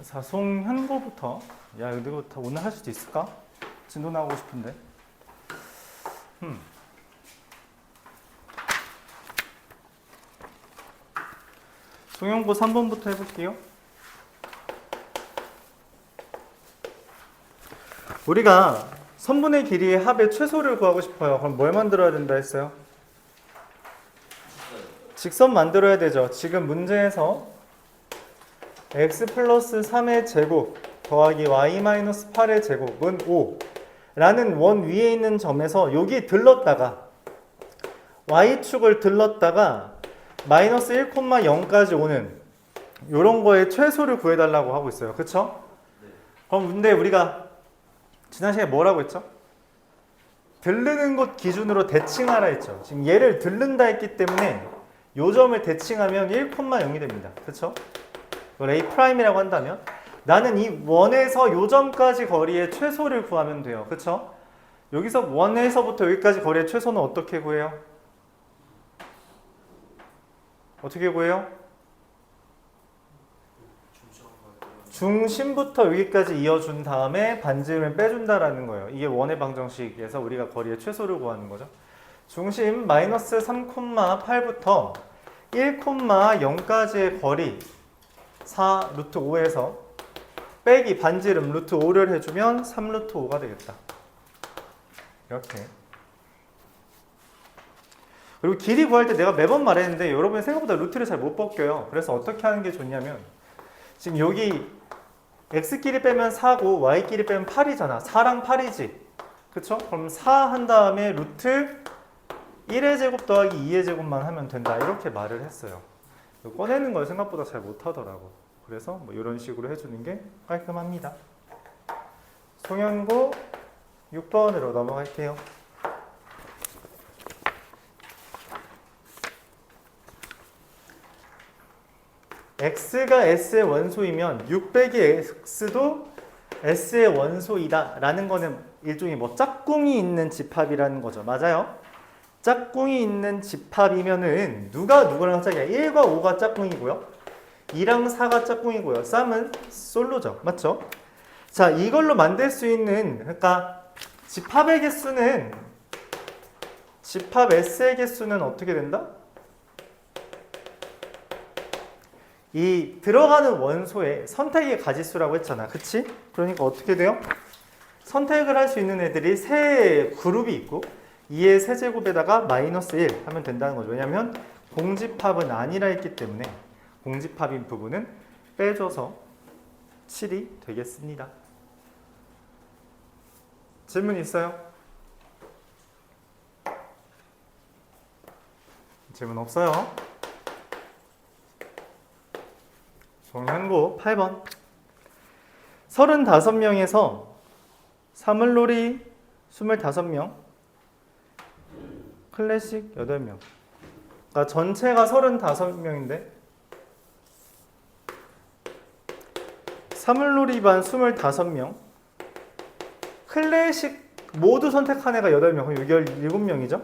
자, 송현고부터. 야, 이거 다 오늘 할 수도 있을까? 진도 나오고 싶은데. 송현고 3번부터 해볼게요. 우리가 선분의 길이의 합의 최소를 구하고 싶어요. 그럼 뭘 만들어야 된다 했어요? 직선 만들어야 되죠. 지금 문제에서 x 플러스 3의 제곱 더하기 y 마이너스 8의 제곱은 5 라는 원 위에 있는 점에서 여기 들렀다가 y축을 들렀다가 마이너스 1,0까지 오는 요런 거의 최소를 구해달라고 하고 있어요. 그쵸? 그럼 근데 우리가 지난 시간에 뭐라고 했죠? 들르는 곳 기준으로 대칭하라 했죠. 지금 얘를 들른다 했기 때문에 요 점을 대칭하면 1,0이 됩니다. 그쵸? 이걸 A'이라고 한다면 나는 이 원에서 요 점까지 거리의 최소를 구하면 돼요. 그쵸? 여기서 원에서부터 여기까지 거리의 최소는 어떻게 구해요? 어떻게 구해요? 중심부터 여기까지 이어준 다음에 반지름을 빼준다라는 거예요. 이게 원의 방정식에서 우리가 거리의 최소를 구하는 거죠. 중심 마이너스 3,8부터 1,0까지의 거리 4 루트 5에서 빼기 반지름 루트 5를 해주면 3 루트 5가 되겠다. 이렇게. 그리고 길이 구할 때 내가 매번 말했는데 여러분이 생각보다 루트를 잘 못 벗겨요. 그래서 어떻게 하는 게 좋냐면 지금 여기 x끼리 빼면 4고 y끼리 빼면 8이잖아. 4랑 8이지. 그쵸? 그럼 4 한 다음에 루트 1의 제곱 더하기 2의 제곱만 하면 된다. 이렇게 말을 했어요. 꺼내는 걸 생각보다 잘 못하더라고. 그래서 뭐 이런 식으로 해주는 게 깔끔합니다. 송현고 6번으로 넘어갈게요. x가 s의 원소이면 6 빼기 x도 s의 원소이다 라는 거는 일종의 뭐 짝꿍이 있는 집합이라는 거죠. 맞아요? 짝꿍이 있는 집합이면은 누가 누구랑 짝이야? 1과 5가 짝꿍이고요. 2랑 4가 짝꿍이고요. 쌈은 솔로죠. 맞죠? 자, 이걸로 만들 수 있는 그러니까 집합의 개수는 집합 S의 개수는 어떻게 된다? 이 들어가는 원소의 선택의 가지수라고 했잖아. 그치? 그러니까 어떻게 돼요? 선택을 할 수 있는 애들이 세 그룹이 있고 2의 세제곱에다가 마이너스 1 하면 된다는 거죠. 왜냐하면 공집합은 아니라 했기 때문에 공집합인 부분은 빼줘서 7이 되겠습니다. 질문 있어요? 질문 없어요? 송현고 8번 35명에서 사물놀이 25명 클래식 8명 그러니까 전체가 35명인데 사물놀이 반 25명 클래식 모두 선택한 애가 8명 그럼 7명이죠?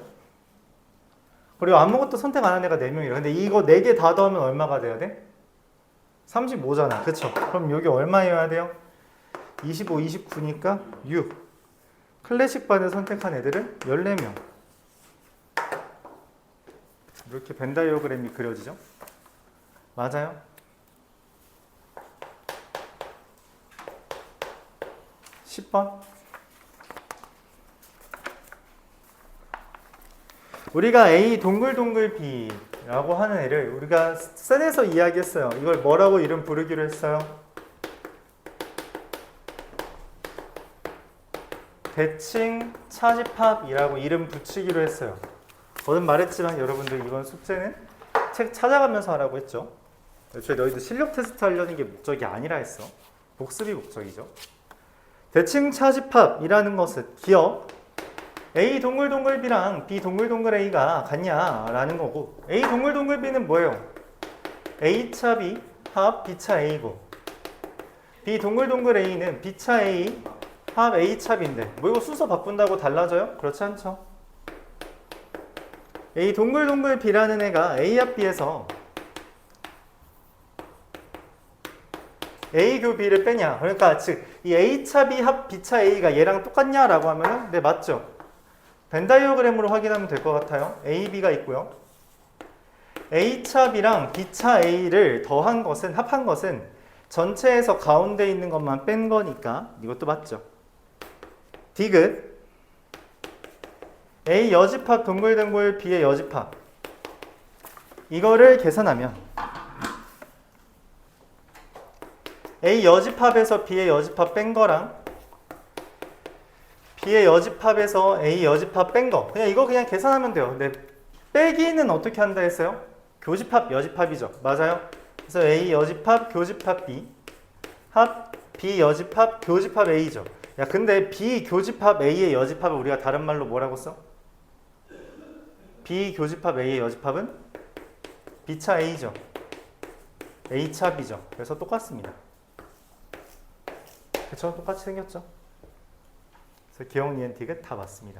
그리고 아무것도 선택 안 한 애가 4명이라 근데 이거 4개 다 더하면 얼마가 돼야 돼? 35잖아. 그쵸? 그럼 여기 얼마여야 돼요? 25, 29니까 6. 클래식 반을 선택한 애들은 14명. 이렇게 벤 다이어그램이 그려지죠? 맞아요? (10번) 우리가 A 동글동글 B라고 하는 애를 우리가 셀에서 이야기했어요. 이걸 뭐라고 이름 부르기로 했어요? 대칭 차집합이라고 이름 붙이기로 했어요. 저는 말했지만 여러분들 이번 숙제는 책 찾아가면서 하라고 했죠. 애초에 너희들 실력 테스트 하려는 게 목적이 아니라 했어. 복습이 목적이죠. 대칭 차집합이라는 것은 기억 A 동글동글 B랑 B 동글동글 A가 같냐라는 거고 A 동글동글 B는 뭐예요? A차 B 합 B차 A고 B 동글동글 A는 B차 A 합 A차 B인데 뭐 이거 순서 바꾼다고 달라져요? 그렇지 않죠. A 동글동글 B라는 애가 A 합 B에서 A 교 B를 빼냐. 그러니까 즉 이 A차 B 합 B차 A가 얘랑 똑같냐라고 하면은 네 맞죠. 벤 다이어그램으로 확인하면 될 것 같아요. A, B가 있고요. A차 B랑 B차 A를 더한 것은 합한 것은 전체에서 가운데 있는 것만 뺀 거니까 이것도 맞죠. 디귿 A 여집합 동글동글 B의 여집합 이거를 계산하면 A 여집합에서 B의 여집합 뺀 거랑 B의 여집합에서 A 여집합 뺀 거 그냥 이거 그냥 계산하면 돼요. 근데 빼기는 어떻게 한다 했어요? 교집합 여집합이죠. 맞아요. 그래서 A 여집합 교집합 B 합 B 여집합 교집합 A죠. 야 근데 B 교집합 A의 여집합을 우리가 다른 말로 뭐라고 써? B 교집합 A의 여집합은 B차 A죠. A차 B죠. 그래서 똑같습니다. 그쵸? 똑같이 생겼죠? 그래서 기억, 니은, 디귿 다 맞습니다.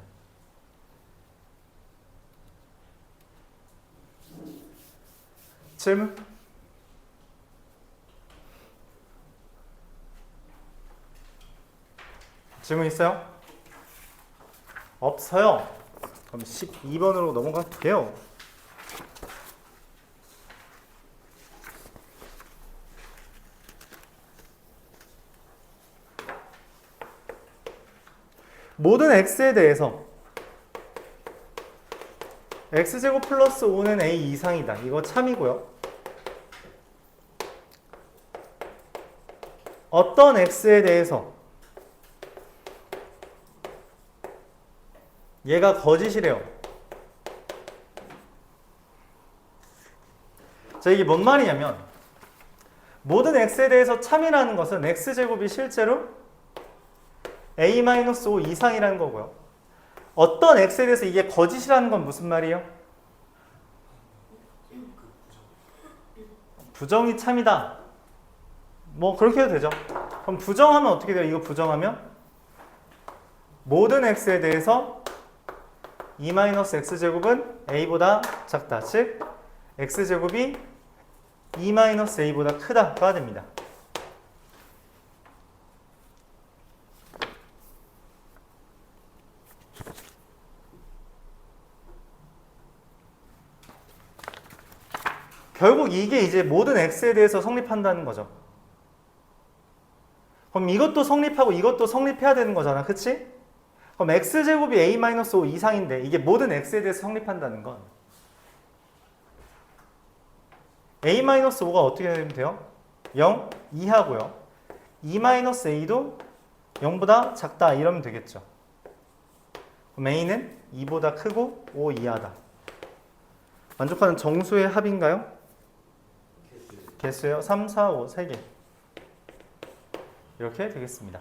질문? 질문 있어요? 없어요. 그럼 12번으로 넘어갈게요. 모든 x에 대해서 x제곱 플러스 5는 a 이상이다. 이거 참이고요. 어떤 x에 대해서 얘가 거짓이래요. 자, 이게 뭔 말이냐면 모든 x에 대해서 참이라는 것은 x제곱이 실제로 a-5 이상이라는 거고요. 어떤 x에 대해서 이게 거짓이라는 건 무슨 말이에요? 부정이 참이다. 뭐 그렇게 해도 되죠. 그럼 부정하면 어떻게 돼요? 이거 부정하면 모든 x에 대해서 e-x제곱은 a보다 작다. 즉 x제곱이 e-a보다 크다가 됩니다. 결국 이게 이제 모든 x에 대해서 성립한다는 거죠. 그럼 이것도 성립하고 이것도 성립해야 되는 거잖아. 그치? 그럼 x제곱이 a-5 이상인데 이게 모든 x에 대해서 성립한다는 건 a-5가 어떻게 되면 돼요? 0 이하고요. e-a도 0보다 작다 이러면 되겠죠. 그럼 a는 2보다 크고 5 이하다. 만족하는 정수의 합인가요? 개수요? 3, 4, 5, 3개. 이렇게 되겠습니다.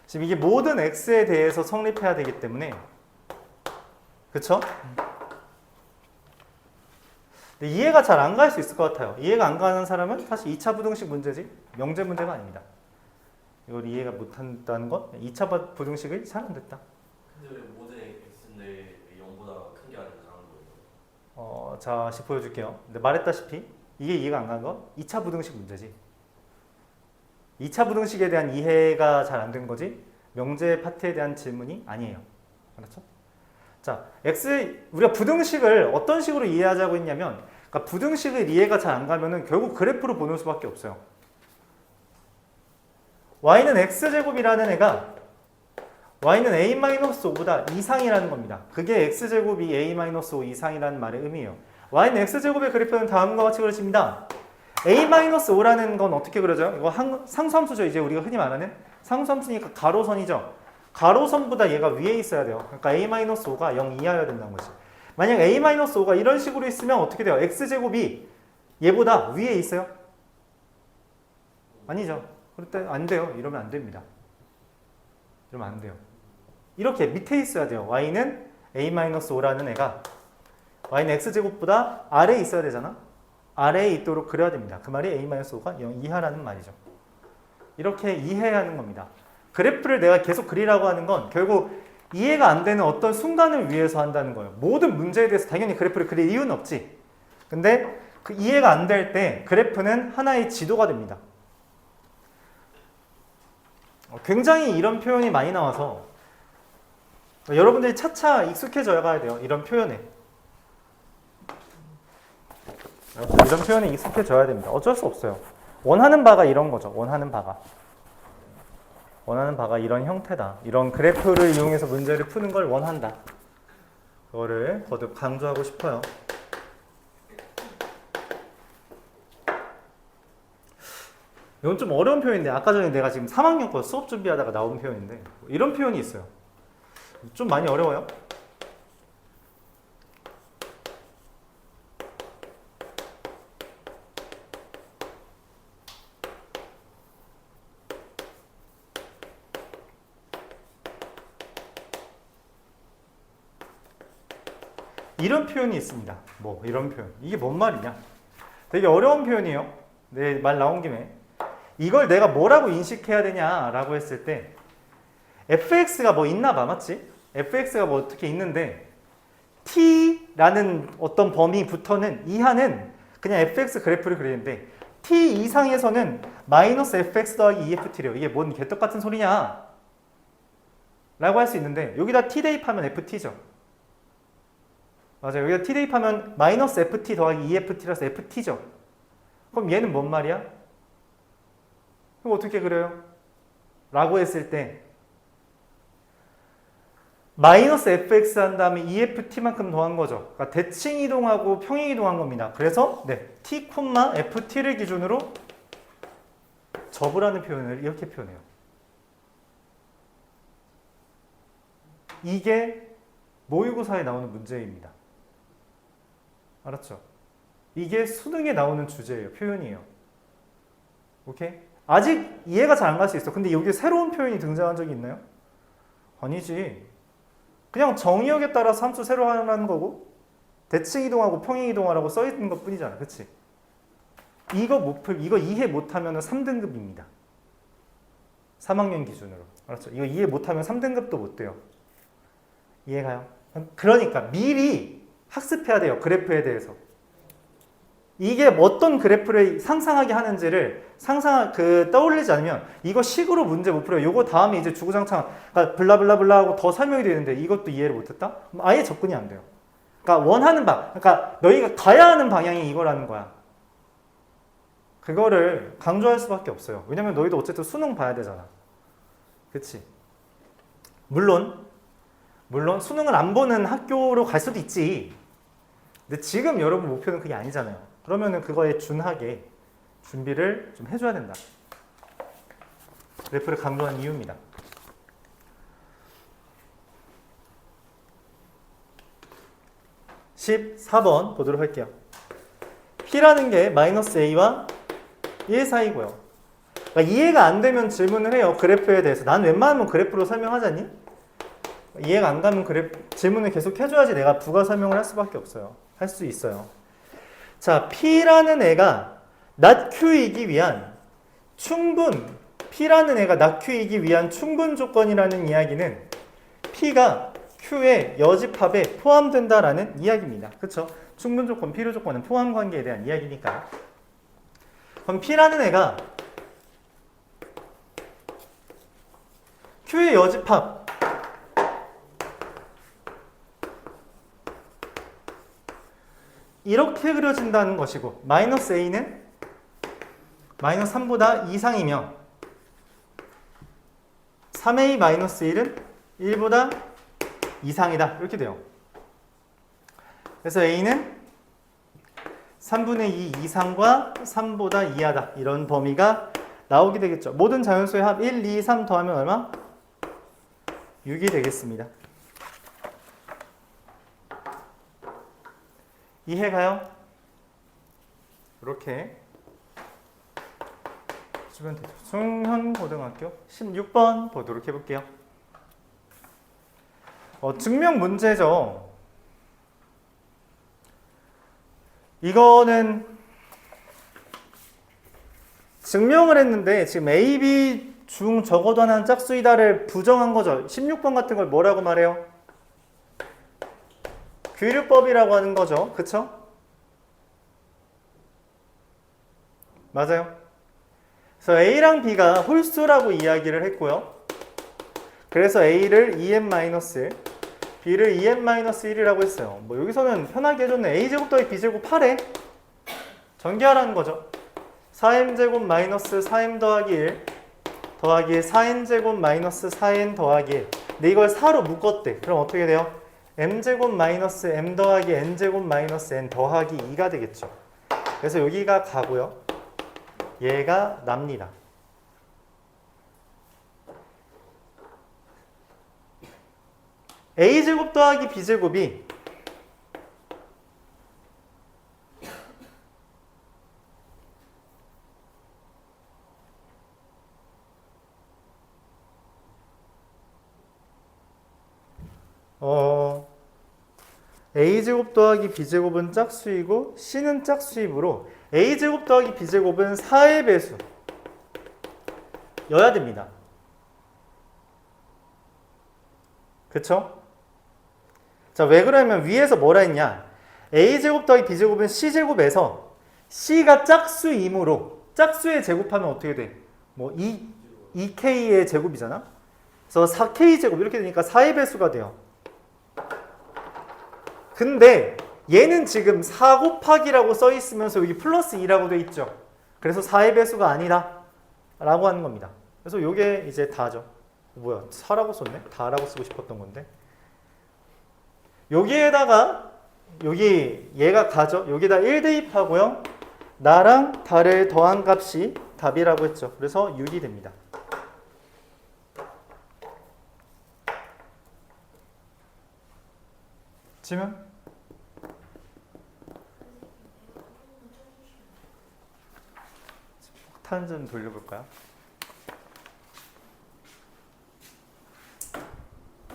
지금 이게 모든 x에 대해서 성립해야 되기 때문에 그쵸? 근데 이해가 잘 안 갈 수 있을 것 같아요. 이해가 안 가는 사람은 사실 2차 부등식 문제지 명제 문제가 아닙니다. 이걸 이해가 못한다는 건 2차 부등식이 잘 안 됐다. 근데 왜 모든 x인데 0보다 큰 게 아니라 작은 거예요? 자, 다시 보여줄게요. 근데 말했다시피 이게 이해가 안 가는 건 2차 부등식 문제지. 2차 부등식에 대한 이해가 잘 안 된 거지 명제 파트에 대한 질문이 아니에요. 알았죠? 자, 우리가 부등식을 어떤 식으로 이해하자고 했냐면 그러니까 부등식을 이해가 잘 안 가면은 결국 그래프로 보는 수밖에 없어요. y는 x제곱이라는 애가 y는 a-5보다 이상이라는 겁니다. 그게 x제곱이 a-5 이상이라는 말의 의미예요. y는 x제곱의 그래프는 다음과 같이 그려집니다. a-5라는 건 어떻게 그려져요? 이거 상수함수죠. 이제 우리가 흔히 말하는 상수함수니까 가로선이죠. 가로선보다 얘가 위에 있어야 돼요. 그러니까 a-5가 0 이하여야 된다는 거지. 만약 a-5가 이런 식으로 있으면 어떻게 돼요? x제곱이 얘보다 위에 있어요? 아니죠. 그럴 때 안 돼요. 이러면 안 됩니다. 이러면 안 돼요. 이렇게 밑에 있어야 돼요. y는 a-5라는 애가 y는 x제곱보다 아래에 있어야 되잖아. 아래에 있도록 그려야 됩니다. 그 말이 a-5가 0 이하라는 말이죠. 이렇게 이해해야 하는 겁니다. 그래프를 내가 계속 그리라고 하는 건 결국 이해가 안 되는 어떤 순간을 위해서 한다는 거예요. 모든 문제에 대해서 당연히 그래프를 그릴 이유는 없지. 근데 그 이해가 안 될 때 그래프는 하나의 지도가 됩니다. 굉장히 이런 표현이 많이 나와서 여러분들이 차차 익숙해져야 가야 돼요. 이런 표현에. 이런 표현에 익숙해져야 됩니다. 어쩔 수 없어요. 원하는 바가 이런 거죠. 원하는 바가 이런 형태다. 이런 그래프를 이용해서 문제를 푸는 걸 원한다. 그거를 거듭 강조하고 싶어요. 이건 좀 어려운 표현인데 아까 전에 내가 지금 3학년 거 수업 준비하다가 나온 표현인데 이런 표현이 있어요. 좀 많이 어려워요. 이런 표현이 있습니다. 뭐 이런 표현. 이게 뭔 말이냐? 되게 어려운 표현이에요. 내 말 나온 김에. 이걸 내가 뭐라고 인식해야 되냐라고 했을 때 fx가 뭐 있나 봐. 맞지? fx가 뭐 어떻게 있는데 t라는 어떤 범위부터는 이하는 그냥 fx 그래프를 그리는데 t 이상에서는 마이너스 fx 더하기 EFT래요. 이게 뭔 개떡 같은 소리냐? 라고 할 수 있는데 여기다 t 대입하면 ft죠. 맞아요. 여기다 t 대입하면 마이너스 ft 더하기 EFT라서 ft죠. 그럼 얘는 뭔 말이야? 그럼 어떻게 그려요? 라고 했을 때 마이너스 fx 한 다음에 EFT만큼 더한 거죠. 그러니까 대칭 이동하고 평행 이동한 겁니다. 그래서 네, t, ft를 기준으로 접으라는 표현을 이렇게 표현해요. 이게 모의고사에 나오는 문제입니다. 알았죠? 이게 수능에 나오는 주제예요. 표현이에요. 오케이? 아직 이해가 잘 안 갈 수 있어. 근데 여기 새로운 표현이 등장한 적이 있나요? 아니지. 그냥 정의역에 따라서 함수 새로 하라는 거고 대칭 이동하고 평행 이동하라고 써 있는 것 뿐이잖아. 그치? 이거 이해 못하면 3등급입니다. 3학년 기준으로. 알았죠? 이거 이해 못하면 3등급도 못 돼요. 이해가요? 그러니까 미리 학습해야 돼요. 그래프에 대해서. 이게 어떤 그래프를 상상하게 하는지를 떠올리지 않으면 이거 식으로 문제 못 풀어요. 요거 다음에 이제 주구장창 그러니까 블라블라블라 하고 더 설명이 되는데 이것도 이해를 못했다? 아예 접근이 안 돼요. 그러니까 원하는 그러니까 너희가 가야 하는 방향이 이거라는 거야. 그거를 강조할 수밖에 없어요. 왜냐면 너희도 어쨌든 수능 봐야 되잖아. 그치? 물론 수능을 안 보는 학교로 갈 수도 있지. 근데 지금 여러분 목표는 그게 아니잖아요. 그러면은 그거에 준하게 준비를 좀 해줘야 된다. 그래프를 강조한 이유입니다. (14번) 보도록 할게요. P라는 게 마이너스 A와 1 사이고요. 그러니까 이해가 안 되면 질문을 해요. 그래프에 대해서. 난 웬만하면 그래프로 설명하자니? 이해가 안 가면 질문을 계속 해줘야지 내가 부가 설명을 할 수밖에 없어요. 할 수 있어요. 자, P라는 애가 not Q이기 위한 P라는 애가 not Q이기 위한 충분 조건이라는 이야기는 P가 Q의 여집합에 포함된다라는 이야기입니다. 그쵸? 충분 조건, 필요 조건은 포함 관계에 대한 이야기니까. 그럼 P라는 애가 Q의 여집합 이렇게 그려진다는 것이고 마이너스 A는 마이너스 3보다 이상이며 3A 마이너스 1은 1보다 이상이다. 이렇게 돼요. 그래서 A는 3분의 2 이상과 3보다 이하다. 이런 범위가 나오게 되겠죠. 모든 자연수의 합 1, 2, 3 더하면 얼마? 6이 되겠습니다. 이해가요? 이렇게 주면 되죠. 중현고등학교 16번 보도록 해볼게요. 증명 문제죠. 이거는 증명을 했는데 지금 A, B 중 적어도 하나는 짝수이다를 부정한 거죠. 16번 같은 걸 뭐라고 말해요? 규율법이라고 하는 거죠. 그쵸? 맞아요. 그래서 A랑 B가 홀수라고 이야기를 했고요. 그래서 A를 2n-1, B를 2n-1이라고 했어요. 뭐 여기서는 편하게 해줬네. A제곱 더하기 B제곱 8에 전개하라는 거죠. 4m제곱 마이너스 4m 더하기 1 더하기 4n제곱 마이너스 4n 더하기 1. 근데 이걸 4로 묶었대. 그럼 어떻게 돼요? m제곱 마이너스 m 더하기 n제곱 마이너스 n 더하기 2가 되겠죠. 그래서 여기가 가고요. 얘가 납니다. a제곱 더하기 b제곱이 a제곱 더하기 b제곱은 짝수이고 c는 짝수이므로 a제곱 더하기 b제곱은 4의 배수 여야 됩니다. 그쵸? 자, 왜 그러냐면 위에서 뭐라 했냐? a제곱 더하기 b제곱은 c제곱에서 c가 짝수이므로 짝수의 제곱하면 어떻게 돼? 뭐 2k의 제곱이잖아? 그래서 4k제곱 이렇게 되니까 4의 배수가 돼요. 근데 얘는 지금 4 곱하기라고 써 있으면서 여기 플러스 2라고 돼 있죠. 그래서 4의 배수가 아니다 라고 하는 겁니다. 그래서 요게 이제 다죠. 뭐야 4라고 썼네? 다라고 쓰고 싶었던 건데 여기에다가 여기 얘가 가죠. 여기다 1 대입하고요. 나랑 달을 더한 값이 답이라고 했죠. 그래서 6이 됩니다. 질문? 폭탄 좀 돌려볼까요?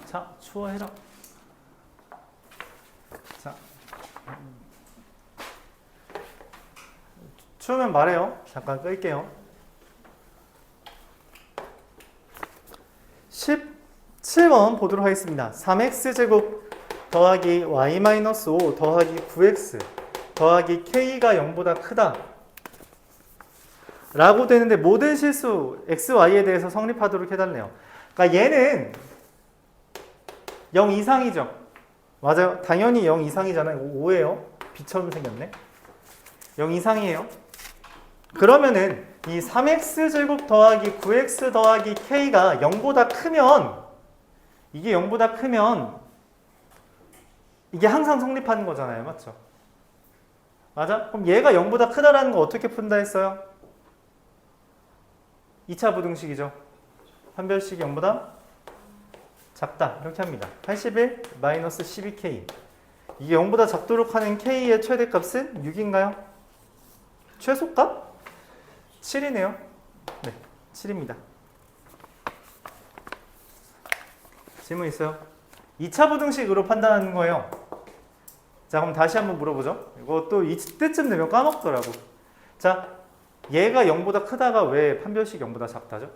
자, 추워해라. 자, 추우면 말해요. 잠깐 끌게요. 17번 보도록 하겠습니다. 3x제곱 더하기 y-5 더하기 9x 더하기 k가 0보다 크다 라고 되는데 모든 실수 x, y에 대해서 성립하도록 해달래요. 그러니까 얘는 0 이상이죠. 맞아요. 당연히 0 이상이잖아요. 5예요. B처럼 생겼네. 0 이상이에요. 그러면은 이 3x제곱 더하기 9x 더하기 k가 0보다 크면 이게 0보다 크면 이게 항상 성립하는 거잖아요. 맞죠? 맞아? 그럼 얘가 0보다 크다라는 거 어떻게 푼다 했어요? 2차 부등식이죠. 판별식이 0보다 작다. 이렇게 합니다. 81 마이너스 12k. 이게 0보다 작도록 하는 k의 최대값은 6인가요? 최소값? 7이네요. 네, 7입니다. 질문 있어요? 2차 부등식으로 판단하는 거예요. 자, 그럼 다시 한번 물어보죠. 이거 또 이때쯤 되면 까먹더라고. 자, 얘가 0보다 크다가 왜 판별식 0보다 작다죠?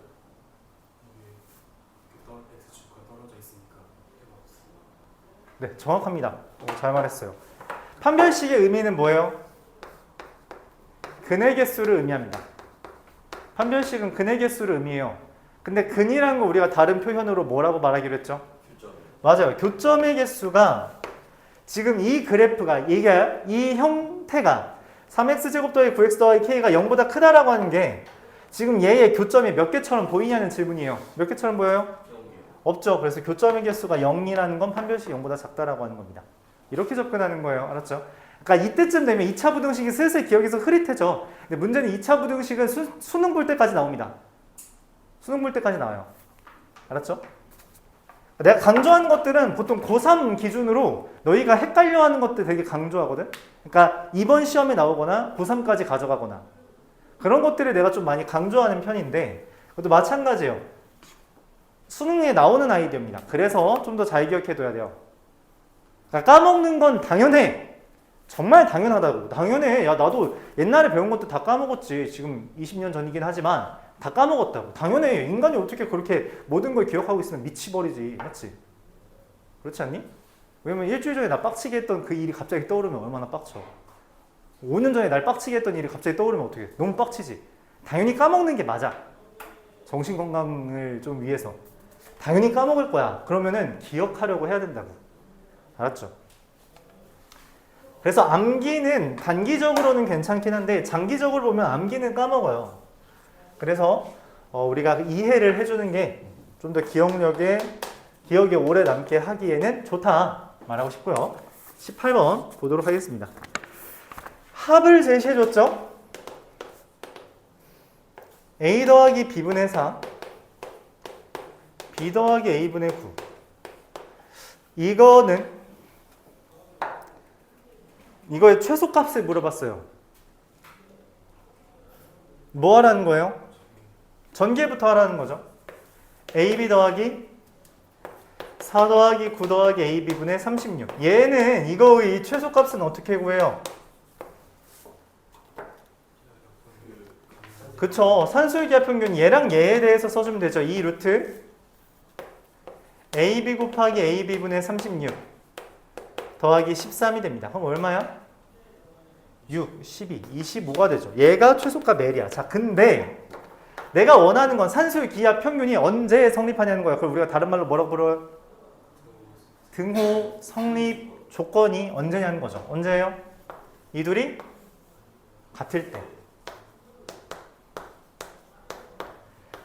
네, 정확합니다. 잘 말했어요. 판별식의 의미는 뭐예요? 근의 개수를 의미합니다. 판별식은 근의 개수를 의미해요. 근데 근이라는 거 우리가 다른 표현으로 뭐라고 말하기로 했죠? 교점. 맞아요. 교점의 개수가 지금 이 그래프가 이게 이 형태가 3x제곱 더하기 9x 더하기 k가 0보다 크다라고 하는 게 지금 얘의 교점이 몇 개처럼 보이냐는 질문이에요. 몇 개처럼 보여요? 없죠. 그래서 교점의 개수가 0이라는 건 판별식 0보다 작다라고 하는 겁니다. 이렇게 접근하는 거예요. 알았죠? 그러니까 이때쯤 되면 2차 부등식이 슬슬 기억에서 흐릿해져. 근데 문제는 2차 부등식은 수능 볼 때까지 나옵니다. 수능 볼 때까지 나와요. 알았죠? 내가 강조하는 것들은 보통 고3 기준으로 너희가 헷갈려하는 것들 되게 강조하거든. 그러니까 이번 시험에 나오거나 고3까지 가져가거나 그런 것들을 내가 좀 많이 강조하는 편인데 그것도 마찬가지예요. 수능에 나오는 아이디어입니다. 그래서 좀 더 잘 기억해둬야 돼요. 그러니까 까먹는 건 당연해. 정말 당연하다고. 당연해. 야, 나도 옛날에 배운 것도 다 까먹었지. 지금 20년 전이긴 하지만 다 까먹었다고. 당연해. 인간이 어떻게 그렇게 모든 걸 기억하고 있으면 미치버리지. 맞지? 그렇지 않니? 왜냐면 일주일 전에 나 빡치게 했던 그 일이 갑자기 떠오르면 얼마나 빡쳐. 5년 전에 날 빡치게 했던 일이 갑자기 떠오르면 어떡해? 너무 빡치지. 당연히 까먹는 게 맞아. 정신 건강을 좀 위해서. 당연히 까먹을 거야. 그러면은 기억하려고 해야 된다고. 알았죠? 그래서 암기는 단기적으로는 괜찮긴 한데 장기적으로 보면 암기는 까먹어요. 그래서 우리가 이해를 해주는 게 좀 더 기억에 오래 남게 하기에는 좋다 말하고 싶고요. 18번 보도록 하겠습니다. 합을 제시해줬죠? a 더하기 b분의 4 b 더하기 a분의 9 이거의 최소값을 물어봤어요. 뭐 하라는 거예요? 전개부터 하라는 거죠. ab 더하기 4 더하기 9 더하기 ab분의 36 얘는 이거의 최소값은 어떻게 구해요? 그쵸. 산수의 기하 평균 얘랑 얘에 대해서 써주면 되죠. 이 루트 ab 곱하기 ab분의 36 더하기 13이 됩니다. 그럼 얼마야? 6, 12, 25가 되죠. 얘가 최소값 L이야. 자, 근데 내가 원하는 건 산수의 기하 평균이 언제 성립하냐는 거야. 그걸 우리가 다른 말로 뭐라고 불러요? 등호 성립 조건이 언제냐는 거죠. 언제예요? 이 둘이 같을 때.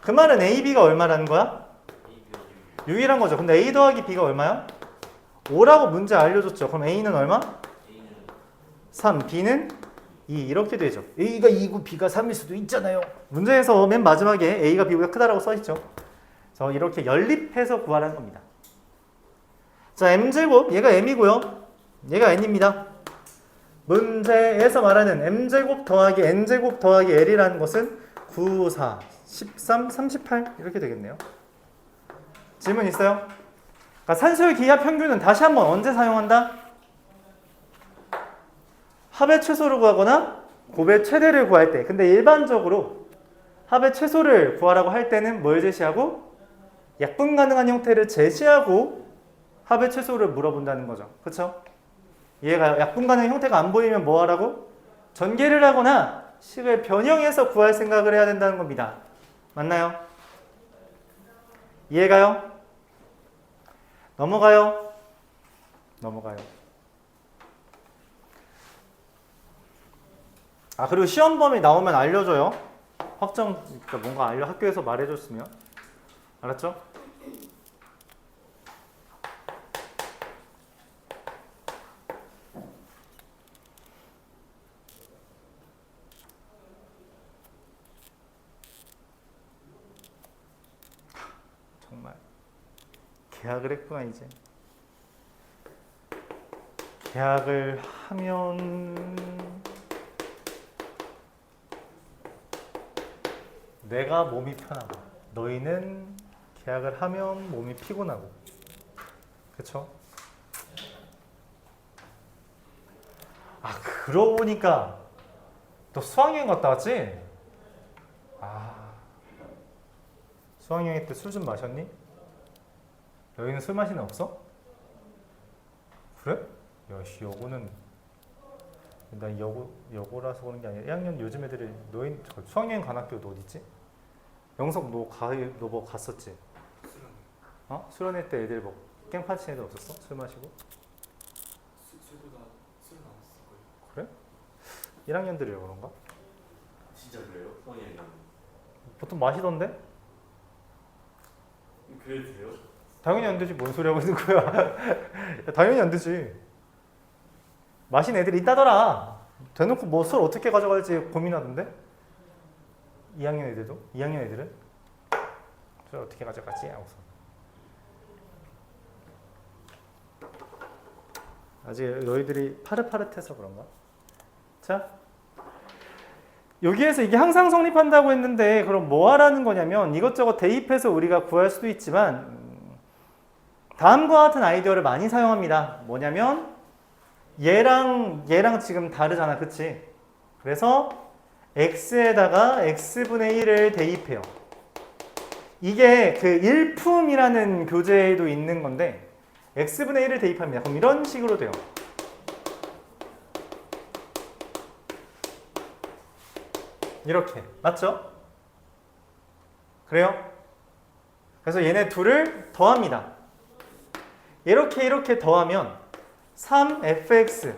그 말은 A, B가 얼마라는 거야? 6이란 거죠. 근데 A 더하기 B가 얼마야? 5라고 문제 알려줬죠. 그럼 A는 얼마? 3, B는 2 이렇게 되죠. A가 2고 B가 3일 수도 있잖아요. 문제에서 맨 마지막에 A가 B보다 크다라고 써있죠. 그래서 이렇게 연립해서 구하라는 겁니다. 자, M제곱 얘가 M이고요. 얘가 N입니다. 문제에서 말하는 M제곱 더하기 N제곱 더하기 L이라는 것은 9, 4, 13, 38 이렇게 되겠네요. 질문 있어요? 그러니까 산수의 기하 평균은 다시 한번 언제 사용한다? 합의 최소를 구하거나 곱의 최대를 구할 때. 근데 일반적으로 합의 최소를 구하라고 할 때는 뭘 제시하고? 약분 가능한 형태를 제시하고 합의 최소를 물어본다는 거죠. 그쵸? 이해가요? 약분 가능한 형태가 안 보이면 뭐 하라고? 전개를 하거나 식을 변형해서 구할 생각을 해야 된다는 겁니다. 맞나요? 이해가요? 넘어가요? 넘어가요. 아, 그리고 시험 범위 나오면 알려줘요. 그러니까 뭔가 학교에서 말해줬으면. 알았죠? 정말 계약을 했구나. 이제 계약을 하면 내가 몸이 편하고 너희는 계약을 하면 몸이 피곤하고. 그쵸? 아, 그러고 보니까 너 수학여행 갔다 왔지? 아, 수학여행 때 술 좀 마셨니? 여기는 술 마시는 없어? 그래? 야씨, 여고는 난 여고라서 그런 게 아니라 1학년 요즘 애들이 너희 수학여행 간 학교 너 어딨지? 영석 너 뭐 갔었지? 수련회 때 애들 뭐 깽판 치는 애들 없었어? 술 마시고? 술보다 술 나왔을 거예요. 그래? 1학년들이 그런가? 진짜 그래요? 성현이 보통 마시던데? 그래도 돼요? 당연히 안 되지. 뭔 소리 하고 있는 거야. 야, 당연히 안 되지. 마신 애들이 있다더라. 대놓고 뭐 술 어떻게 가져갈지 고민하던데? 2학년 애들도? 2학년 애들은? 술 어떻게 가져가지? 하고서. 아직 너희들이 파릇파릇해서 그런가? 자, 여기에서 이게 항상 성립한다고 했는데 그럼 뭐 하라는 거냐면 이것저것 대입해서 우리가 구할 수도 있지만 다음과 같은 아이디어를 많이 사용합니다. 뭐냐면 얘랑 지금 다르잖아. 그치? 그래서 x에다가 x분의 1을 대입해요. 이게 그 일품이라는 교재에도 있는 건데 x분의 1을 대입합니다. 그럼 이런 식으로 돼요. 이렇게. 맞죠? 그래요? 그래서 얘네 둘을 더합니다. 이렇게 더하면 3fx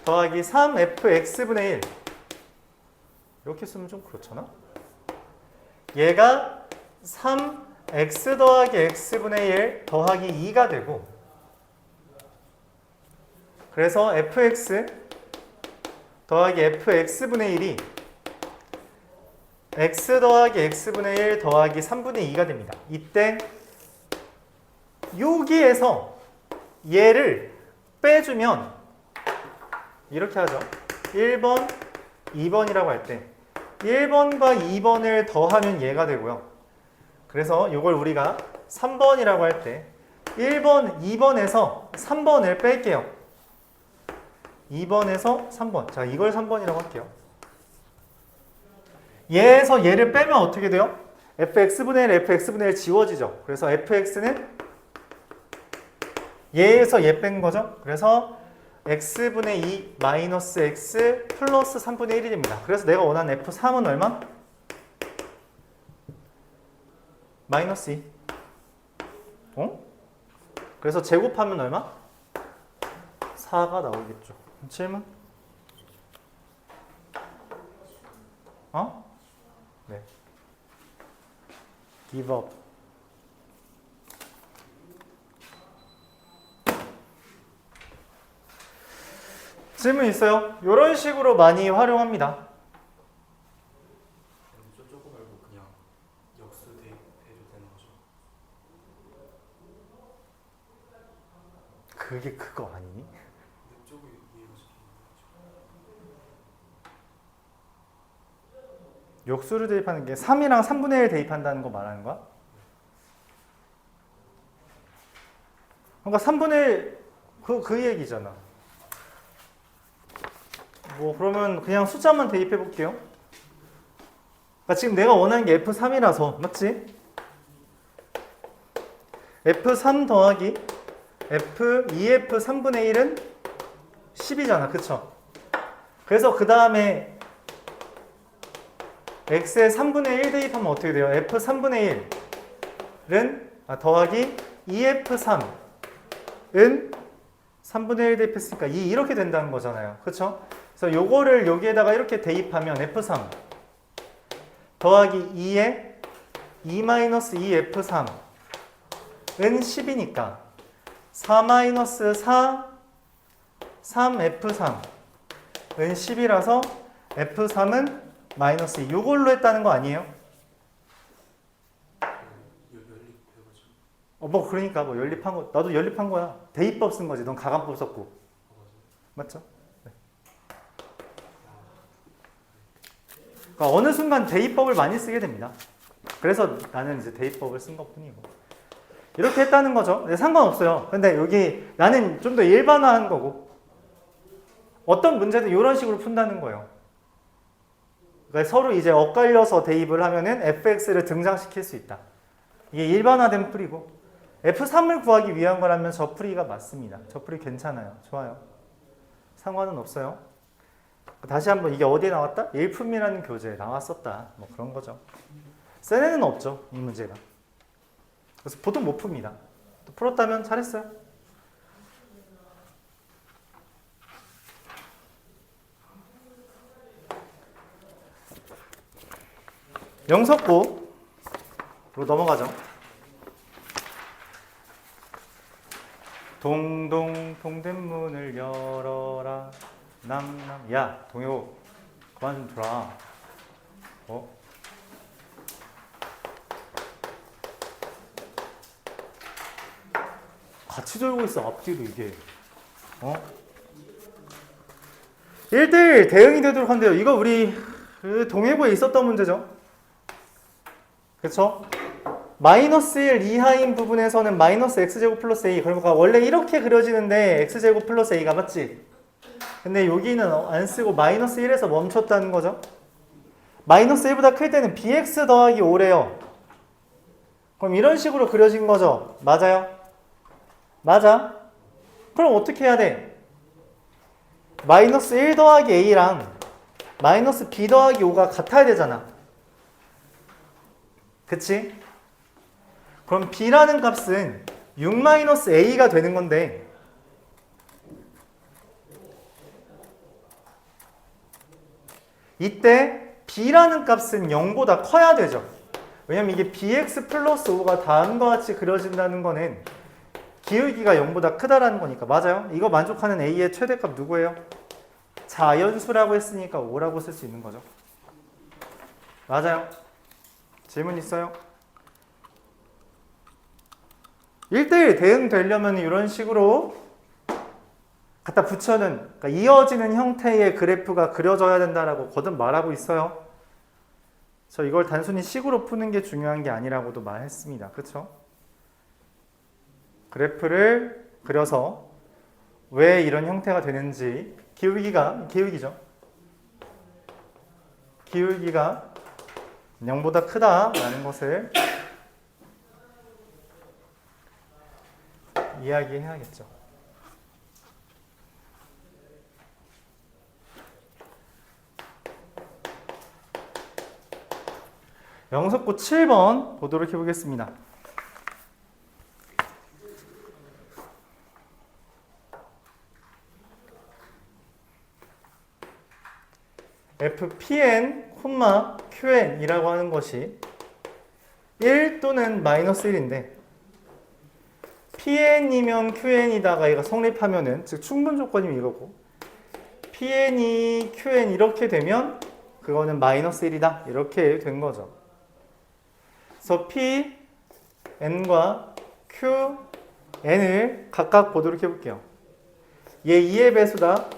더하기 3fx분의 1 이렇게 쓰면 좀 그렇잖아? 얘가 3x 더하기 x분의 1 더하기 2가 되고 그래서 fx 더하기 fx분의 1이 x 더하기 x분의 1 더하기 3분의 2가 됩니다. 이때 여기에서 얘를 빼주면 이렇게 하죠. 1번, 2번이라고 할 때 1번과 2번을 더하면 얘가 되고요. 그래서 이걸 우리가 3번이라고 할 때 1번, 2번에서 3번을 뺄게요. 2번에서 3번. 자, 이걸 3번이라고 할게요. 얘에서 얘를 빼면 어떻게 돼요? fx분의 1, fx분의 1 지워지죠. 그래서 fx는 얘에서 얘 뺀 거죠. 그래서 x분의 2 마이너스 x 플러스 3분의 1이 됩니다. 그래서 내가 원하는 f3은 얼마? 마이너스 2. 어? 그래서 제곱하면 얼마? 4가 나오겠죠. 질문? 어? 네. give up. 질문 있어요? 이런 식으로 많이 활용합니다. 근데 저거 말고 그냥 역수 대입해도 되는 거죠? 그게 그거 아니니? 근데 저거 이해가 잘 역수를 대입하는 게 3이랑 3분의 1 대입한다는 거 말하는 거야? 그러니까 3분의 1 그 얘기잖아. 뭐 그러면 그냥 숫자만 대입해 볼게요. 그러니까 지금 내가 원하는 게 F3이라서 맞지? F3 더하기 F2F3분의 1은 10이잖아. 그쵸? 그래서 그 다음에 X에 3분의 1 대입하면 어떻게 돼요? F3분의 1은 더하기 2F3은 3분의 1 대입했으니까 2 이렇게 된다는 거잖아요. 그쵸? 그래서 요거를 여기에다가 이렇게 대입하면 F3 더하기 2에 2-2F3은 10이니까 4-4 3F3은 10이라서 F3은 마이너스 2. 요걸로 했다는 거 아니에요? 연립해가지고. 뭐 그러니까 뭐 연립한 거 나도 연립한 거야. 대입법 쓴 거지. 넌 가간법 썼고. 맞죠? 네. 그러니까 어느 순간 대입법을 많이 쓰게 됩니다. 그래서 나는 이제 대입법을 쓴 것뿐이고. 이렇게 했다는 거죠. 네, 상관없어요. 근데 여기 나는 좀 더 일반화한 거고. 어떤 문제든 이런 식으로 푼다는 거예요. 그러니까 서로 이제 엇갈려서 대입을 하면은 fx를 등장시킬 수 있다. 이게 일반화된 풀이고 f3을 구하기 위한 거라면 저 풀이가 맞습니다. 저 풀이 괜찮아요. 좋아요. 상관은 없어요. 다시 한번 이게 어디에 나왔다? 일품이라는 교재에 나왔었다. 뭐 그런 거죠. 센 애는 없죠. 이 문제가. 그래서 보통 못 풉니다. 또 풀었다면 잘했어요. 영석고로 넘어가죠. 동동 동대문을 열어라 낭낭. 야 동요 그만 좀 줘라. 같이 돌고 있어 앞뒤로 이게. 1대1 대응이 되도록 한대요. 이거 우리 동해부에 있었던 문제죠. 그쵸? 마이너스 1 이하인 부분에서는 마이너스 x제곱 플러스 a. 그러니까 원래 이렇게 그려지는데 x제곱 플러스 a가 맞지? 근데 여기는 안 쓰고 마이너스 1에서 멈췄다는 거죠. 마이너스 1보다 클 때는 bx 더하기 5래요. 그럼 이런 식으로 그려진 거죠. 맞아요? 맞아. 그럼 어떻게 해야 돼? 마이너스 1 더하기 a랑 마이너스 b 더하기 5가 같아야 되잖아. 그치? 그럼 b라는 값은 6-a가 되는 건데 이때 b라는 값은 0보다 커야 되죠. 왜냐면 이게 bx 플러스 5가 다음과 같이 그려진다는 거는 기울기가 0보다 크다라는 거니까. 맞아요? 이거 만족하는 a의 최대값 누구예요? 자연수라고 했으니까 5라고 쓸 수 있는 거죠. 맞아요? 질문 있어요? 1대1 대응되려면 이런 식으로 갖다 붙여는, 그러니까 이어지는 형태의 그래프가 그려져야 된다라고 거듭 말하고 있어요. 저 이걸 단순히 식으로 푸는 게 중요한 게 아니라고도 말했습니다. 그쵸? 그래프를 그려서 왜 이런 형태가 되는지, 기울기죠. 기울기가 0보다 크다라는 것을 이야기해야겠죠. 영석고 7번 보도록 해보겠습니다. fpn, qn이라고 하는 것이 1 또는 마이너스 1인데 pn이면 qn이다가 이거 성립하면은, 즉 충분 조건이면 이거고, pn이 qn 이렇게 되면 그거는 마이너스 1이다 이렇게 된 거죠. 그래서 pn과 qn을 각각 보도록 해볼게요. 얘 2의 배수다,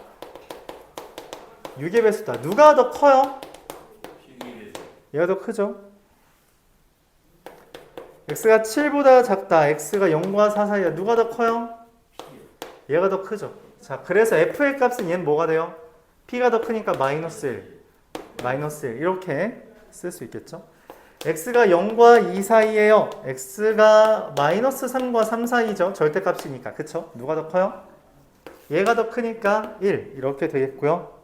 6의 배수다. 누가 더 커요? 얘가 더 크죠. x가 7보다 작다, x가 0과 4 사이야. 누가 더 커요? 얘가 더 크죠. 자, 그래서 f의 값은 얘는 뭐가 돼요? p가 더 크니까 마이너스 1, 마이너스 1 이렇게 쓸 수 있겠죠. x가 0과 2 사이에요. x가 마이너스 3과 3 사이죠. 절대값이니까. 그쵸? 누가 더 커요? 얘가 더 크니까 1 이렇게 되겠고요.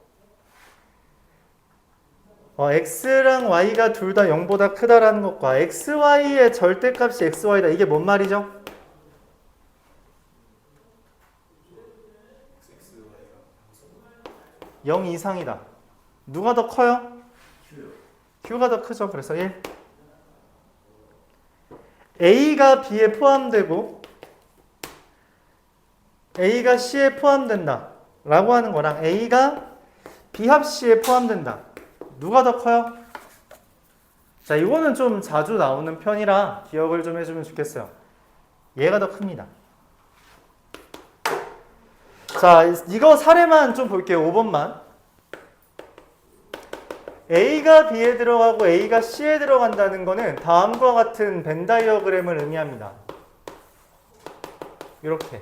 x랑 y가 둘 다 0보다 크다라는 것과 xy의 절대값이 xy다. 이게 뭔 말이죠? xy가 0 이상이다. 누가 더 커요? q가 더 크죠. 그래서 1. a가 b에 포함되고 a가 c에 포함된다 라고 하는 거랑 a가 b 합 c에 포함된다. 누가 더 커요? 자, 이거는 좀 자주 나오는 편이라 기억을 좀 해주면 좋겠어요. 얘가 더 큽니다. 자, 이거 사례만 좀 볼게요. 5번만. A가 B에 들어가고 A가 C에 들어간다는 거는 다음과 같은 벤 다이어그램을 의미합니다. 이렇게.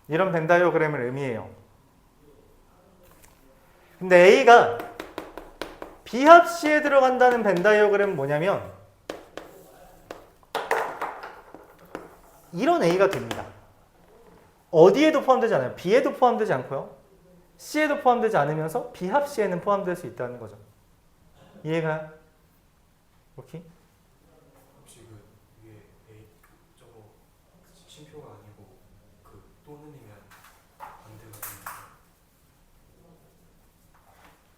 이런 벤 다이어그램을 의미해요. 근데 A가 B 합 C에 들어간다는 벤 다이어그램은 뭐냐면 이런 A가 됩니다. 어디에도 포함되지 않아요. B에도 포함되지 않고요. C에도 포함되지 않으면서 B 합 C에는 포함될 수 있다는 거죠. 이해가요? 오케이? 혹시 이게 A 저거 쉼표가 아니고 또는이면 반대가 되는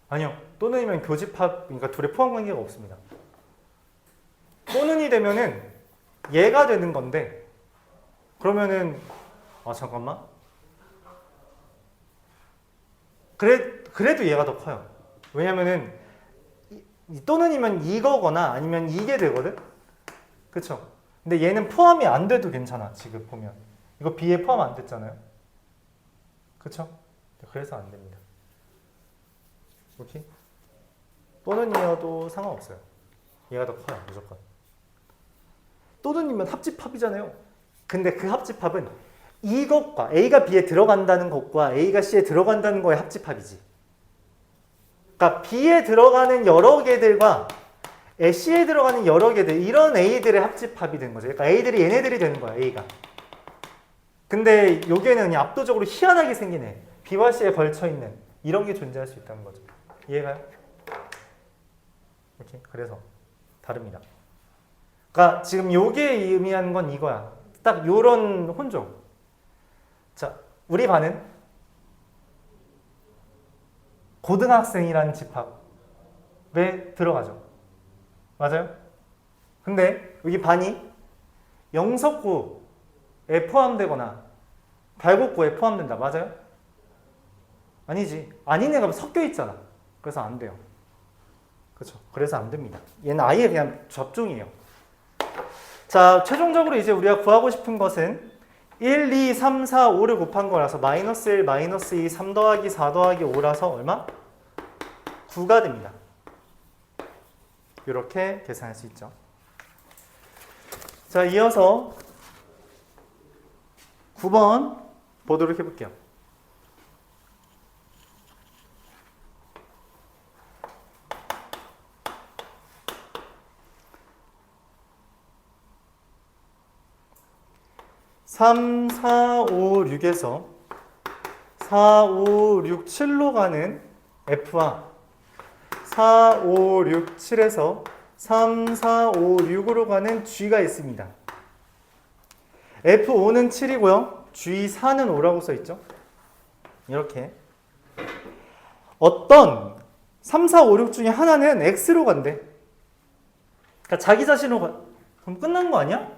아니요. 또는이면 교집합, 그러니까 둘의 포함 관계가 없습니다. 또는이 되면은 얘가 되는 건데 그러면은 잠깐만. 그래도 얘가 더 커요. 왜냐면은 또는이면 이거거나 아니면 이게 되거든. 그쵸? 근데 얘는 포함이 안 돼도 괜찮아. 지금 보면 이거 B에 포함 안 됐잖아요. 그쵸? 그래서 안 됩니다. 오케이? 또는이어도 상관없어요. 얘가 더 커요. 무조건. 또는이면 합집합이잖아요. 근데 그 합집합은 이것과 A가 B에 들어간다는 것과 A가 C에 들어간다는 거의 합집합이지. 그러니까 B에 들어가는 여러 개들과 C에 들어가는 여러 개들, 이런 A들의 합집합이 되는 거죠. 그러니까 A들이 얘네들이 되는 거야, A가. 근데 여기에는 압도적으로 희한하게 생긴 애, B와 C에 걸쳐있는 이런 게 존재할 수 있다는 거죠. 이해가요? 오케이. 그래서 다릅니다. 그러니까 지금 요게 의미하는 건 이거야. 딱 요런 혼종. 자, 우리 반은 고등학생이라는 집합에 들어가죠. 맞아요? 근데 여기 반이 영석고에 포함되거나 발곡고에 포함된다. 맞아요? 아니지. 아닌 애가 섞여 있잖아. 그래서 안 돼요. 그렇죠. 그래서 안 됩니다. 얘는 아예 그냥 접종이에요. 자, 최종적으로 이제 우리가 구하고 싶은 것은 1, 2, 3, 4, 5를 곱한 거라서 마이너스 1, 마이너스 2, 3 더하기 4 더하기 5라서 얼마? 9가 됩니다. 이렇게 계산할 수 있죠. 자, 이어서 9번 보도록 해볼게요. (3, 4, 5, 6에서) 4, 5, 6, 7로 가는 F와 4, 5, 6, 7에서 3, 4, 5, 6으로 가는 G가 있습니다. F5는 7이고요. G4는 5라고 써있죠. 이렇게 어떤 3, 4, 5, 6 중에 하나는 X로 간대. 그러니까 자기 자신으로 가. 그럼 끝난 거 아니야?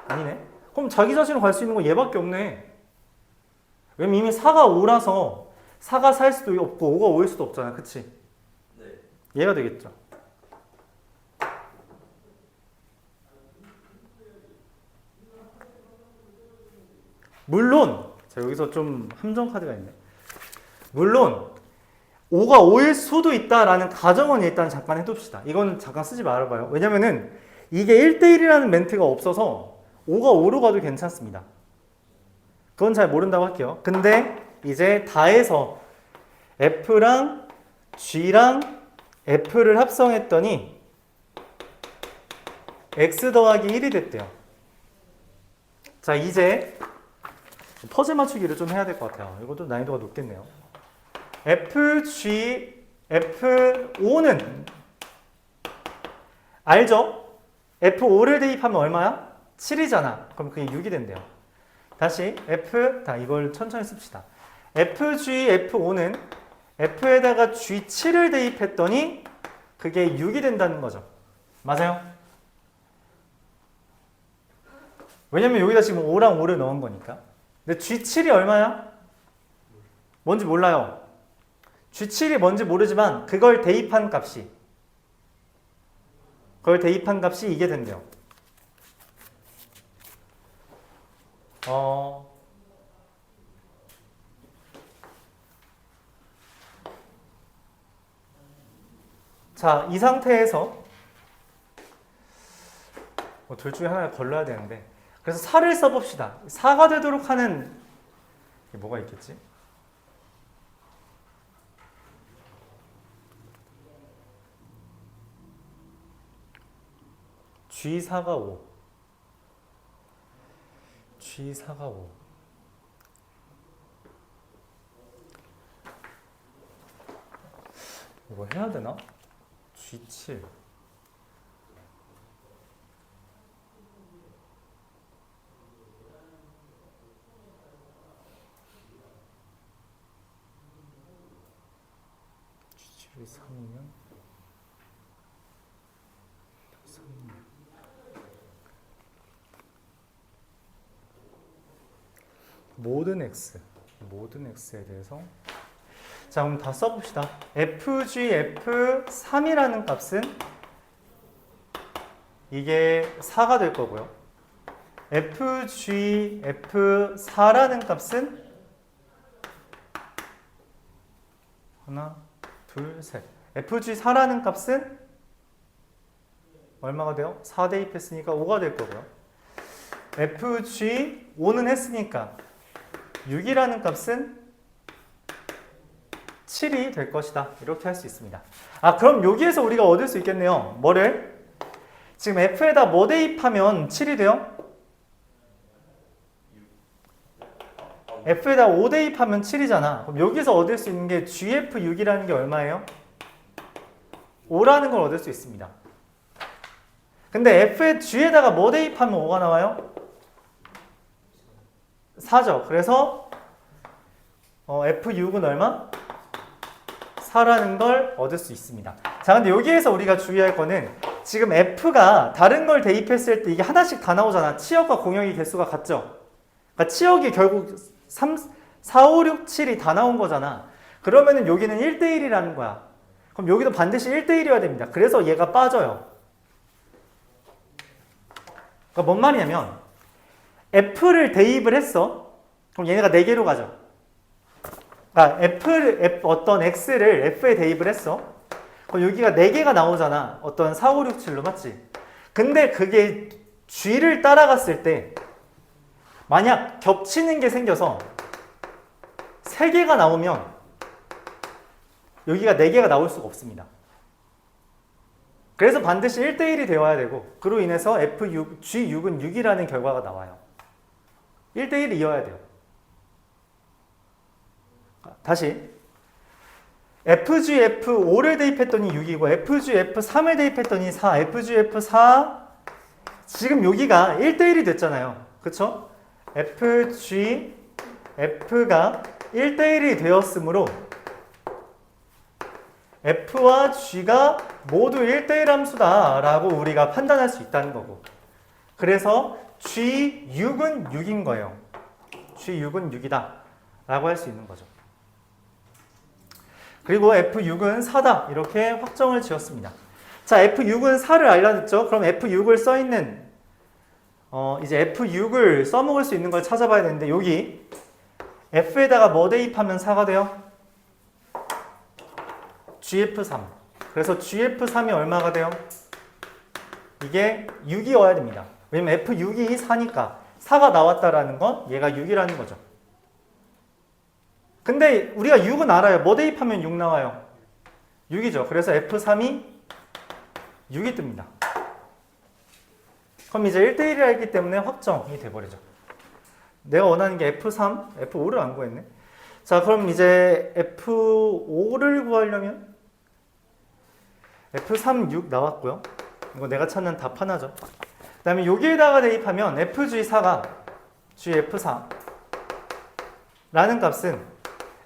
아니네. 그럼 자기 자신으로 갈 수 있는 건 얘밖에 없네. 왜냐면 이미 4가 5라서 4가 4일 수도 없고 5가 5일 수도 없잖아. 그치? 네. 얘가 되겠죠. 물론 자, 여기서 좀 함정 카드가 있네. 물론 5가 5일 수도 있다라는 가정은 일단 잠깐 해둡시다. 이건 잠깐 쓰지 말아봐요. 왜냐면은 이게 1대1이라는 멘트가 없어서 5가 5로 가도 괜찮습니다. 그건 잘 모른다고 할게요. 근데 이제 다해서 F랑 G랑 F를 합성했더니 X 더하기 1이 됐대요. 자, 이제 퍼즐 맞추기를 좀 해야 될 것 같아요. 이것도 난이도가 높겠네요. FG, F5는 알죠? F5를 대입하면 얼마야? 7이잖아. 그럼 그게 6이 된대요. 다시 이걸 천천히 씁시다. FG, F5는 F에다가 G7을 대입했더니 그게 6이 된다는 거죠. 맞아요? 왜냐면 여기다 지금 5랑 5를 넣은 거니까. 근데 G7이 얼마야? 뭔지 몰라요. G7이 뭔지 모르지만 그걸 대입한 값이 이게 된대요. 자, 이 상태에서 둘 중에 하나를 걸러야 되는데 그래서 4를 써봅시다. 4가 되도록 하는 게 뭐가 있겠지? G4가 5 G4가 5 이거 해야 되나? G7 G7이 3이면 모든 x에 대해서 자, 그럼 다 써봅시다. fg, f3이라는 값은 이게 4가 될 거고요. fg, f4라는 값은 하나, 둘, 셋. fg4라는 값은 얼마가 돼요? 4 대입했으니까 5가 될 거고요. fg5는 했으니까 6이라는 값은 7이 될 것이다. 이렇게 할 수 있습니다. 아, 그럼 여기에서 우리가 얻을 수 있겠네요. 뭐를? 지금 f에다 뭐 대입하면 7이 돼요? f에다 5 대입하면 7이잖아. 그럼 여기서 얻을 수 있는 게 gf6이라는 게 얼마예요? 5라는 걸 얻을 수 있습니다. 근데 f의 g에다가 뭐 대입하면 5가 나와요? 4죠. 그래서 f6은 얼마? 4라는 걸 얻을 수 있습니다. 자, 근데 여기에서 우리가 주의할 거는 지금 f가 다른 걸 대입했을 때 이게 하나씩 다 나오잖아. 치역과 공역의 개수가 같죠? 그러니까 치역이 결국 3, 4, 5, 6, 7이 다 나온 거잖아. 그러면은 여기는 1대1이라는 거야. 그럼 여기도 반드시 1대1이어야 됩니다. 그래서 얘가 빠져요. 그러니까 뭔 말이냐면 f를 대입을 했어. 그럼 얘네가 4개로 가죠. 그러니까 어떤 x를 f에 대입을 했어. 그럼 여기가 4개가 나오잖아. 어떤 4, 5, 6, 7로 맞지? 근데 그게 g를 따라갔을 때 만약 겹치는 게 생겨서 3개가 나오면 여기가 4개가 나올 수가 없습니다. 그래서 반드시 1대1이 되어야 되고 그로 인해서 F6, G6은 6이라는 결과가 나와요. 1대1이 이어야 돼요. 다시 FG, F5를 대입했더니 6이고 FG, F3을 대입했더니 4, FG, F4 지금 여기가 1대1이 됐잖아요. 그쵸? FG, F가 1대1이 되었으므로 F와 G가 모두 1대1 함수다 라고 우리가 판단할 수 있다는 거고 그래서 G6은 6인 거예요. G6은 6이다 라고 할 수 있는 거죠. 그리고 F6은 4다 이렇게 확정을 지었습니다. 자, F6은 4를 알려냈죠. 그럼 F6을 써있는 이제 F6을 써먹을 수 있는 걸 찾아봐야 되는데 여기 F에다가 뭐 대입하면 4가 돼요? GF3. 그래서 GF3이 얼마가 돼요? 이게 6이어야 됩니다. 왜냐면 F6이 4니까 4가 나왔다라는 건 얘가 6이라는 거죠. 근데 우리가 6은 알아요. 뭐 대입하면 6 나와요? 6이죠. 그래서 F3이 6이 뜹니다. 그럼 이제 1대1이라 했기 때문에 확정이 돼버리죠. 내가 원하는 게 F3, F5를 안 구했네. 자, 그럼 이제 F5를 구하려면 F3, 6 나왔고요. 이거 내가 찾는 답 하나죠. 그 다음에 여기에다가 대입하면 FG4가 GF4 라는 값은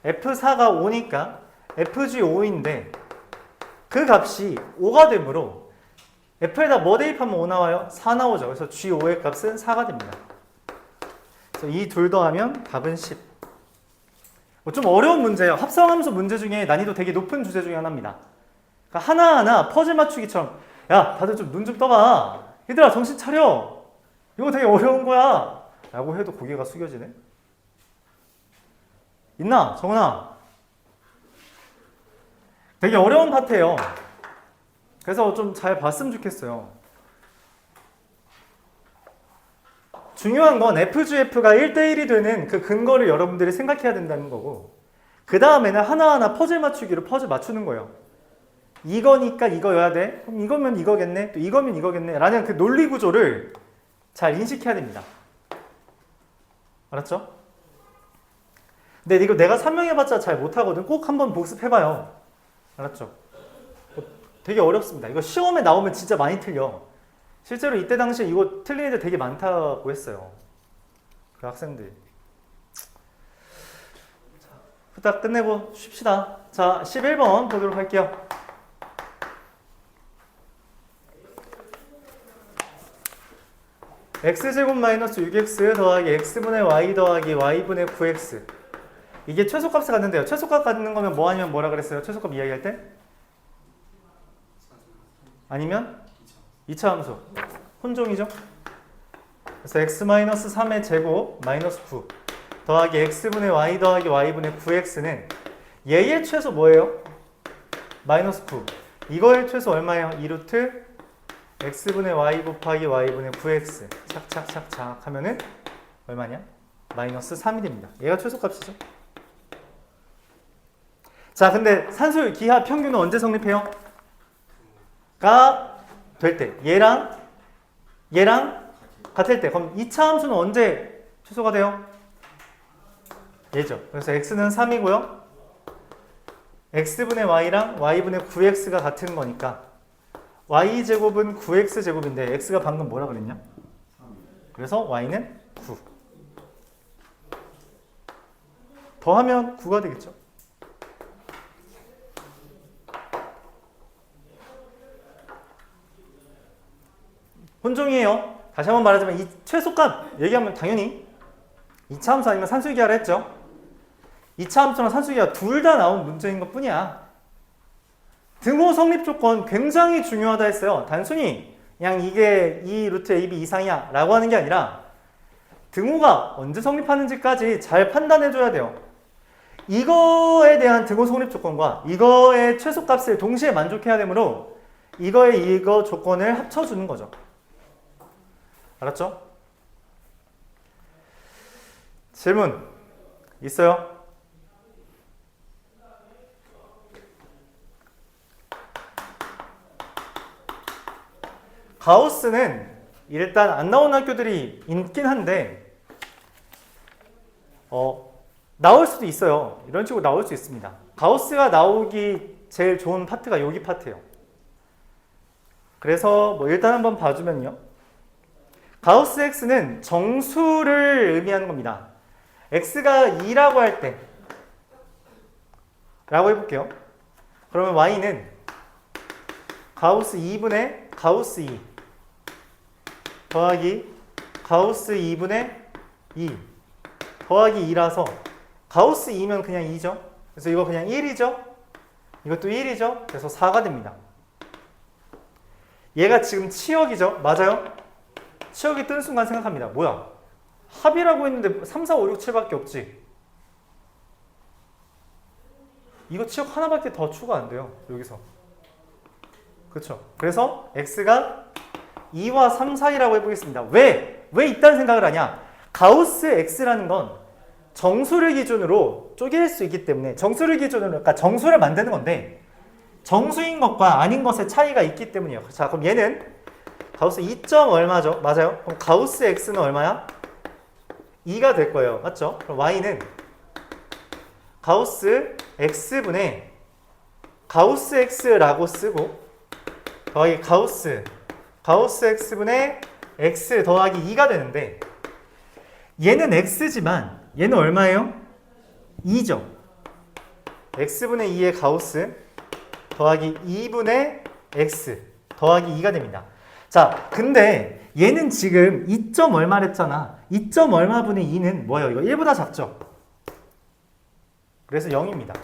F4가 5니까 FG5인데 그 값이 5가 되므로 F에다 뭐 대입하면 5 나와요? 4 나오죠. 그래서 G5의 값은 4가 됩니다. 그래서 이 둘 더하면 답은 10. 좀 어려운 문제예요. 합성함수 문제 중에 난이도 되게 높은 주제 중에 하나입니다. 그러니까 하나하나 퍼즐 맞추기처럼 야, 다들 좀 눈 좀 떠봐. 얘들아, 정신 차려. 이거 되게 어려운 거야. 라고 해도 고개가 숙여지네. 있나? 정은아. 되게 어려운 파트예요. 그래서 좀 잘 봤으면 좋겠어요. 중요한 건 FGF가 1대1이 되는 그 근거를 여러분들이 생각해야 된다는 거고 그 다음에는 하나하나 퍼즐 맞추기로 퍼즐 맞추는 거예요. 이거니까 이거여야 돼? 그럼 이거면 이거겠네? 또 이거면 이거겠네? 라는 그 논리 구조를 잘 인식해야 됩니다. 알았죠? 근데 이거 내가 설명해봤자 잘 못하거든. 꼭 한번 복습해봐요. 알았죠? 되게 어렵습니다. 이거 시험에 나오면 진짜 많이 틀려. 실제로 이때 당시에 이거 틀린 애들 되게 많다고 했어요. 그 학생들. 자, 후딱 끝내고 쉽시다. 자, 11번 보도록 할게요. x제곱 마이너스 6x 더하기 x분의 y 더하기 y분의 9x 이게 최소값을 갖는데요. 최소값 갖는 거면 뭐 아니면 뭐라 그랬어요? 최소값 이야기할 때? 아니면 2차 함수 혼종이죠. 그래서 x-3의 제곱 마이너스 9 더하기 x분의 y 더하기 y분의 9x는 얘의 최소 뭐예요? 마이너스 9 이거의 최소 얼마예요? 2루트 x분의 y 곱하기 y분의 9x 착착착착 하면은 얼마냐? 마이너스 3이 됩니다. 얘가 최소값이죠. 자, 근데 산술 기하 평균은 언제 성립해요? 가 될 때. 얘랑 같을 때. 그럼 2차 함수는 언제 최소가 돼요? 얘죠. 그래서 x는 3이고요. x분의 y랑 y분의 9x가 같은 거니까 y제곱은 9x제곱인데 x가 방금 뭐라 그랬냐? 그래서 y는 9. 더하면 9가 되겠죠. 혼종이에요. 다시 한번 말하자면 이 최소값 얘기하면 당연히 2차 함수 아니면 산술기하라 했죠. 2차 함수랑 산술기하 둘 다 나온 문제인 것 뿐이야. 등호 성립 조건 굉장히 중요하다 했어요. 단순히 그냥 이게 이 루트 AB 이상이야 라고 하는 게 아니라 등호가 언제 성립하는지까지 잘 판단해 줘야 돼요. 이거에 대한 등호 성립 조건과 이거의 최소값을 동시에 만족해야 되므로 이거의 이거 조건을 합쳐주는 거죠. 알았죠? 질문 있어요? 가우스는 일단 안 나오는 학교들이 있긴 한데 나올 수도 있어요. 이런 식으로 나올 수 있습니다. 가우스가 나오기 제일 좋은 파트가 여기 파트예요. 그래서 뭐 일단 한번 봐주면요. 가우스 x는 정수를 의미하는 겁니다. x가 2라고 할 때 라고 해볼게요. 그러면 y는 가우스 2분의 가우스 2 더하기 가우스 2분의 2 더하기 2라서 가우스 2면 그냥 2죠. 그래서 이거 그냥 1이죠. 이것도 1이죠. 그래서 4가 됩니다. 얘가 지금 치역이죠. 맞아요? 치역이 뜬 순간 생각합니다. 뭐야? 합이라고 했는데 3, 4, 5, 6, 7밖에 없지. 이거 치역 하나밖에 더 추가 안 돼요. 여기서. 그렇죠? 그래서 x가 2와 3 사이라고 해보겠습니다. 왜 이딴 생각을 하냐? 가우스 x라는 건 정수를 기준으로 쪼갤 수 있기 때문에 정수를 기준으로 그러니까 정수를 만드는 건데 정수인 것과 아닌 것의 차이가 있기 때문이에요. 자, 그럼 얘는 가우스 2점 얼마죠? 맞아요? 그럼 가우스 x는 얼마야? 2가 될 거예요. 맞죠? 그럼 y는 가우스 x분의 가우스 x라고 쓰고 더하기 가우스 x분의 x 더하기 2가 되는데 얘는 x지만 얘는 얼마예요? 2죠. x분의 2의 가우스 더하기 2분의 x 더하기 2가 됩니다. 자, 근데 얘는 지금 2점 얼마랬잖아. 2점 얼마분의 2는 뭐예요? 이거 1보다 작죠? 그래서 0입니다.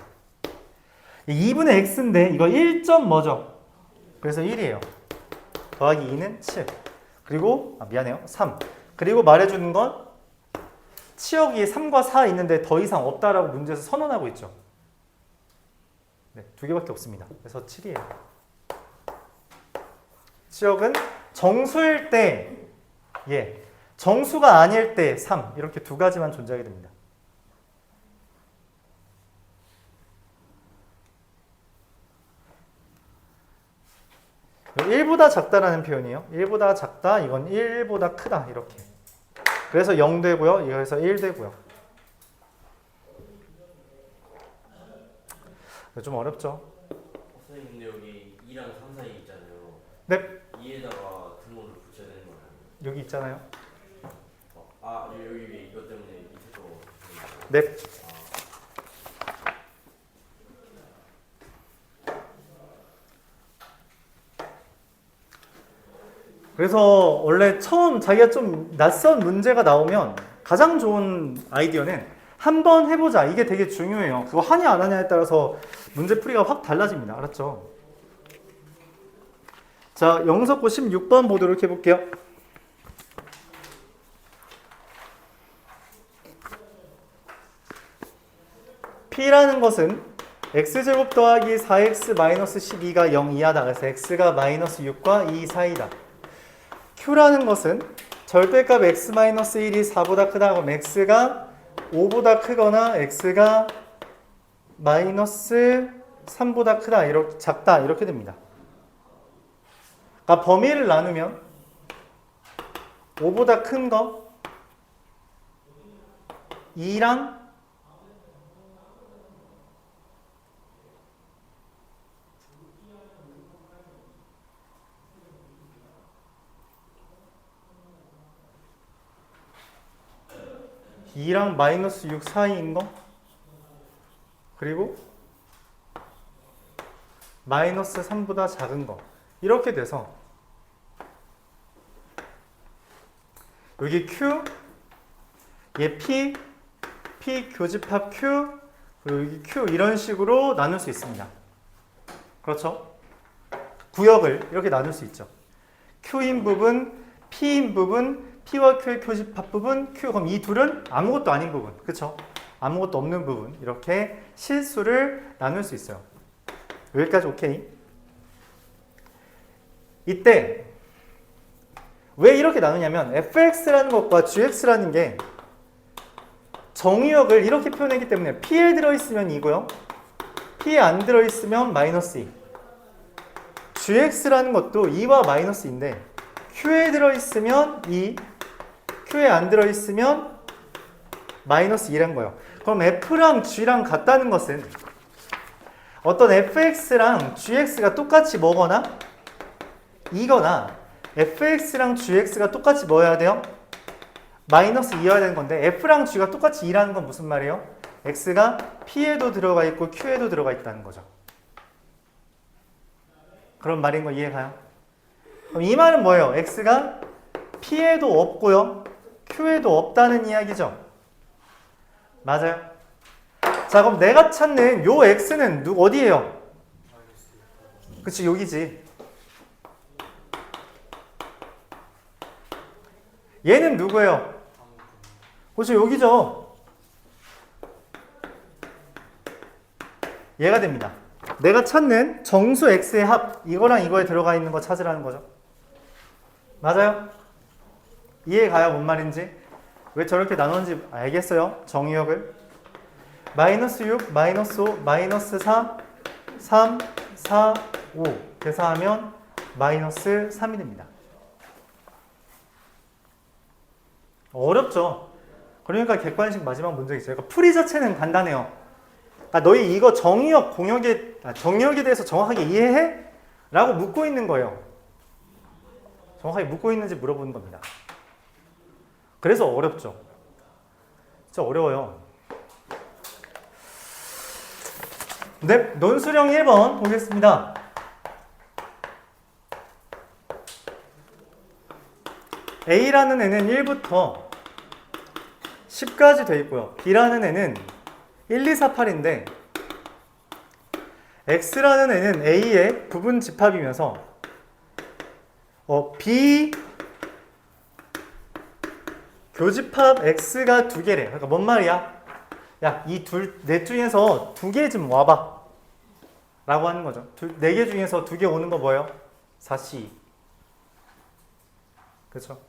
2분의 x인데 이거 1점 뭐죠? 그래서 1이에요. 더하기 2는 7. 그리고 미안해요. 3. 그리고 말해주는 건 치역이 3과 4 있는데 더 이상 없다라고 문제에서 선언하고 있죠. 네, 두 개밖에 없습니다. 그래서 7이에요. 치역은 정수일 때 예, 정수가 아닐 때 3 이렇게 두 가지만 존재하게 됩니다. (1보다) 작다라는 표현이에요. 1보다 작다, 이건 1보다 크다 이렇게. 그래서 0 되고요. 여기서 1 되고요. 좀 어렵죠? 선생님 근데 여기 2랑 3 사이 있잖아요. 네, 2에다가 등호를 붙여야 되는 거예요. 여기 있잖아요. 여기 위에 이것 때문에 밑에서 네. 그래서 원래 처음 자기가 좀 낯선 문제가 나오면 가장 좋은 아이디어는 한번 해보자. 이게 되게 중요해요. 그거 하냐 안 하냐에 따라서 문제 풀이가 확 달라집니다. 알았죠? 자, 영석고 16번 보도록 해볼게요. P라는 것은 x제곱 더하기 4x 마이너스 12가 0 이하다. 그래서 x가 마이너스 6과 2 사이다. Q라는 것은 절대값 x-1이 4보다 크다. 그럼 x가 5보다 크거나 x가 마이너스 3보다 크다, 이렇게 작다 이렇게 됩니다. 그러니까 범위를 나누면 5보다 큰 거 2랑 2랑 마이너스 6 사이인 거, 그리고 마이너스 3보다 작은 거. 이렇게 돼서 여기 Q, 얘 P, P 교집합 Q, 그리고 여기 Q 이런 식으로 나눌 수 있습니다. 그렇죠? 구역을 이렇게 나눌 수 있죠. Q인 부분, P인 부분, P와 Q의 교집합 부분, Q. 그럼 이 둘은 아무것도 아닌 부분. 그렇죠? 아무것도 없는 부분. 이렇게 실수를 나눌 수 있어요. 여기까지 오케이? 이때 왜 이렇게 나누냐면 fx라는 것과 gx라는 게 정의역을 이렇게 표현했기 때문에 P에 들어있으면 2고요. P에 안 들어있으면 마이너스 2. gx라는 것도 2와 마이너스 2인데 Q에 들어있으면 2, Q에 안 들어있으면 마이너스 2란 거예요. 그럼 F랑 G랑 같다는 것은 어떤 fx랑 gx가 똑같이 뭐거나 이거나 fx랑 gx가 똑같이 뭐여야 돼요? 마이너스 2여야 되는 건데 f랑 g가 똑같이 2라는 건 무슨 말이에요? x가 p에도 들어가 있고 q에도 들어가 있다는 거죠. 그런 말인 거 이해가요? 그럼 이 말은 뭐예요? x가 p에도 없고요 q에도 없다는 이야기죠. 맞아요? 자, 그럼 내가 찾는 요 x는 어디예요? 그치, 여기지. 얘는 누구예요? 그치, 여기죠. 얘가 됩니다. 내가 찾는 정수 x의 합, 이거랑 이거에 들어가 있는 거 찾으라는 거죠. 맞아요? 이해가요? 뭔 말인지? 왜 저렇게 나누는지 알겠어요? 정의역을. 마이너스 6, 마이너스 5, 마이너스 4, 3, 4, 5 계산하면 마이너스 3이 됩니다. 어렵죠? 그러니까 객관식 마지막 문제겠죠. 그러니까 풀이 자체는 간단해요. 너희 이거 정의역, 정의역에 대해서 정확하게 이해해? 라고 묻고 있는 거예요. 정확하게 묻고 있는지 물어보는 겁니다. 그래서 어렵죠. 진짜 어려워요. 네, 논술형 1번 보겠습니다. A라는 애는 1부터 10까지 돼 있고요. B라는 애는 1, 2, 4, 8인데 X라는 애는 A의 부분 집합이면서 B 교집합 X가 2개래. 그러니까 뭔 말이야? 야, 이 넷 중에서 2개 좀 와봐 라고 하는 거죠. 4개 중에서 2개 오는 거 뭐예요? 4C. 그렇죠?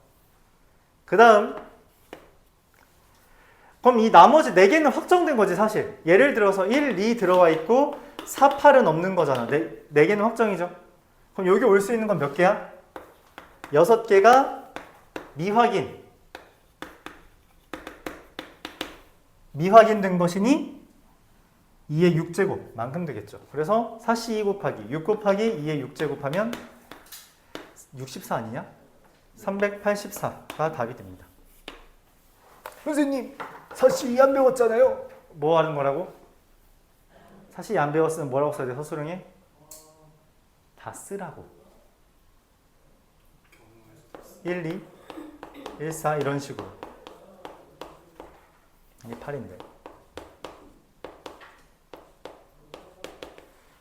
그 다음 그럼 이 나머지 4개는 확정된 거지 사실. 예를 들어서 1, 2 들어와 있고 4, 8은 없는 거잖아. 4개는 확정이죠. 그럼 여기 올 수 있는 건 몇 개야? 6개가 미확인된 것이니 2의 6제곱 만큼 되겠죠. 그래서 4C2 곱하기 6 곱하기 2의 6제곱 하면 64 아니냐? 384가 답이 됩니다. 선생님, 4C2 안 배웠잖아요. 뭐 하는 거라고? 4C2 안 배웠으면 뭐라고 써야 돼? 서술형에? 다 쓰라고. 1, 2, 1, 4 이런 식으로. 이게 8인데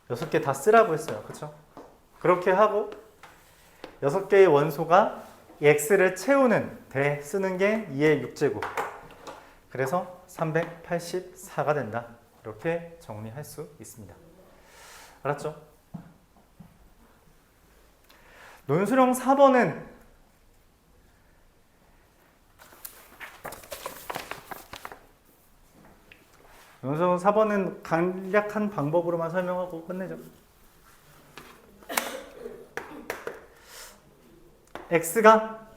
6개 다 쓰라고 했어요. 그쵸? 그렇게 하고 6개의 원소가 x를 채우는 대 쓰는 게 2의 6제곱. 그래서 384가 된다. 이렇게 정리할 수 있습니다. 알았죠? 논술형 4번은 논술형 4번은 간략한 방법으로만 설명하고 끝내죠. x가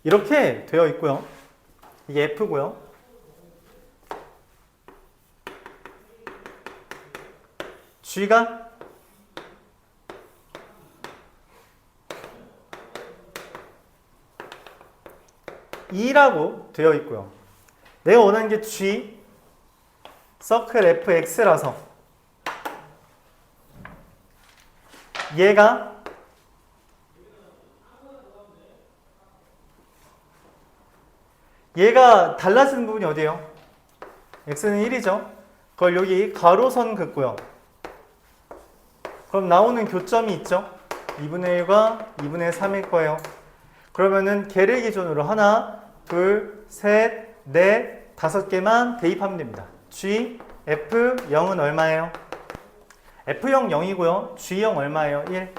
이렇게 되어 있고요. 이게 f고요. g가 E라고 되어 있고요. 내가 원하는 게 G 서클 fx라서 얘가 달라지는 부분이 어디예요? x는 1이죠. 그걸 여기 가로선 긋고요. 그럼 나오는 교점이 있죠? 2분의 1과 2분의 3일 거예요. 그러면은 걔를 기준으로 하나, 둘, 셋, 넷, 5개만 대입하면 됩니다. G, F, 0은 얼마예요? F0 0이고요. G0 얼마예요? 1.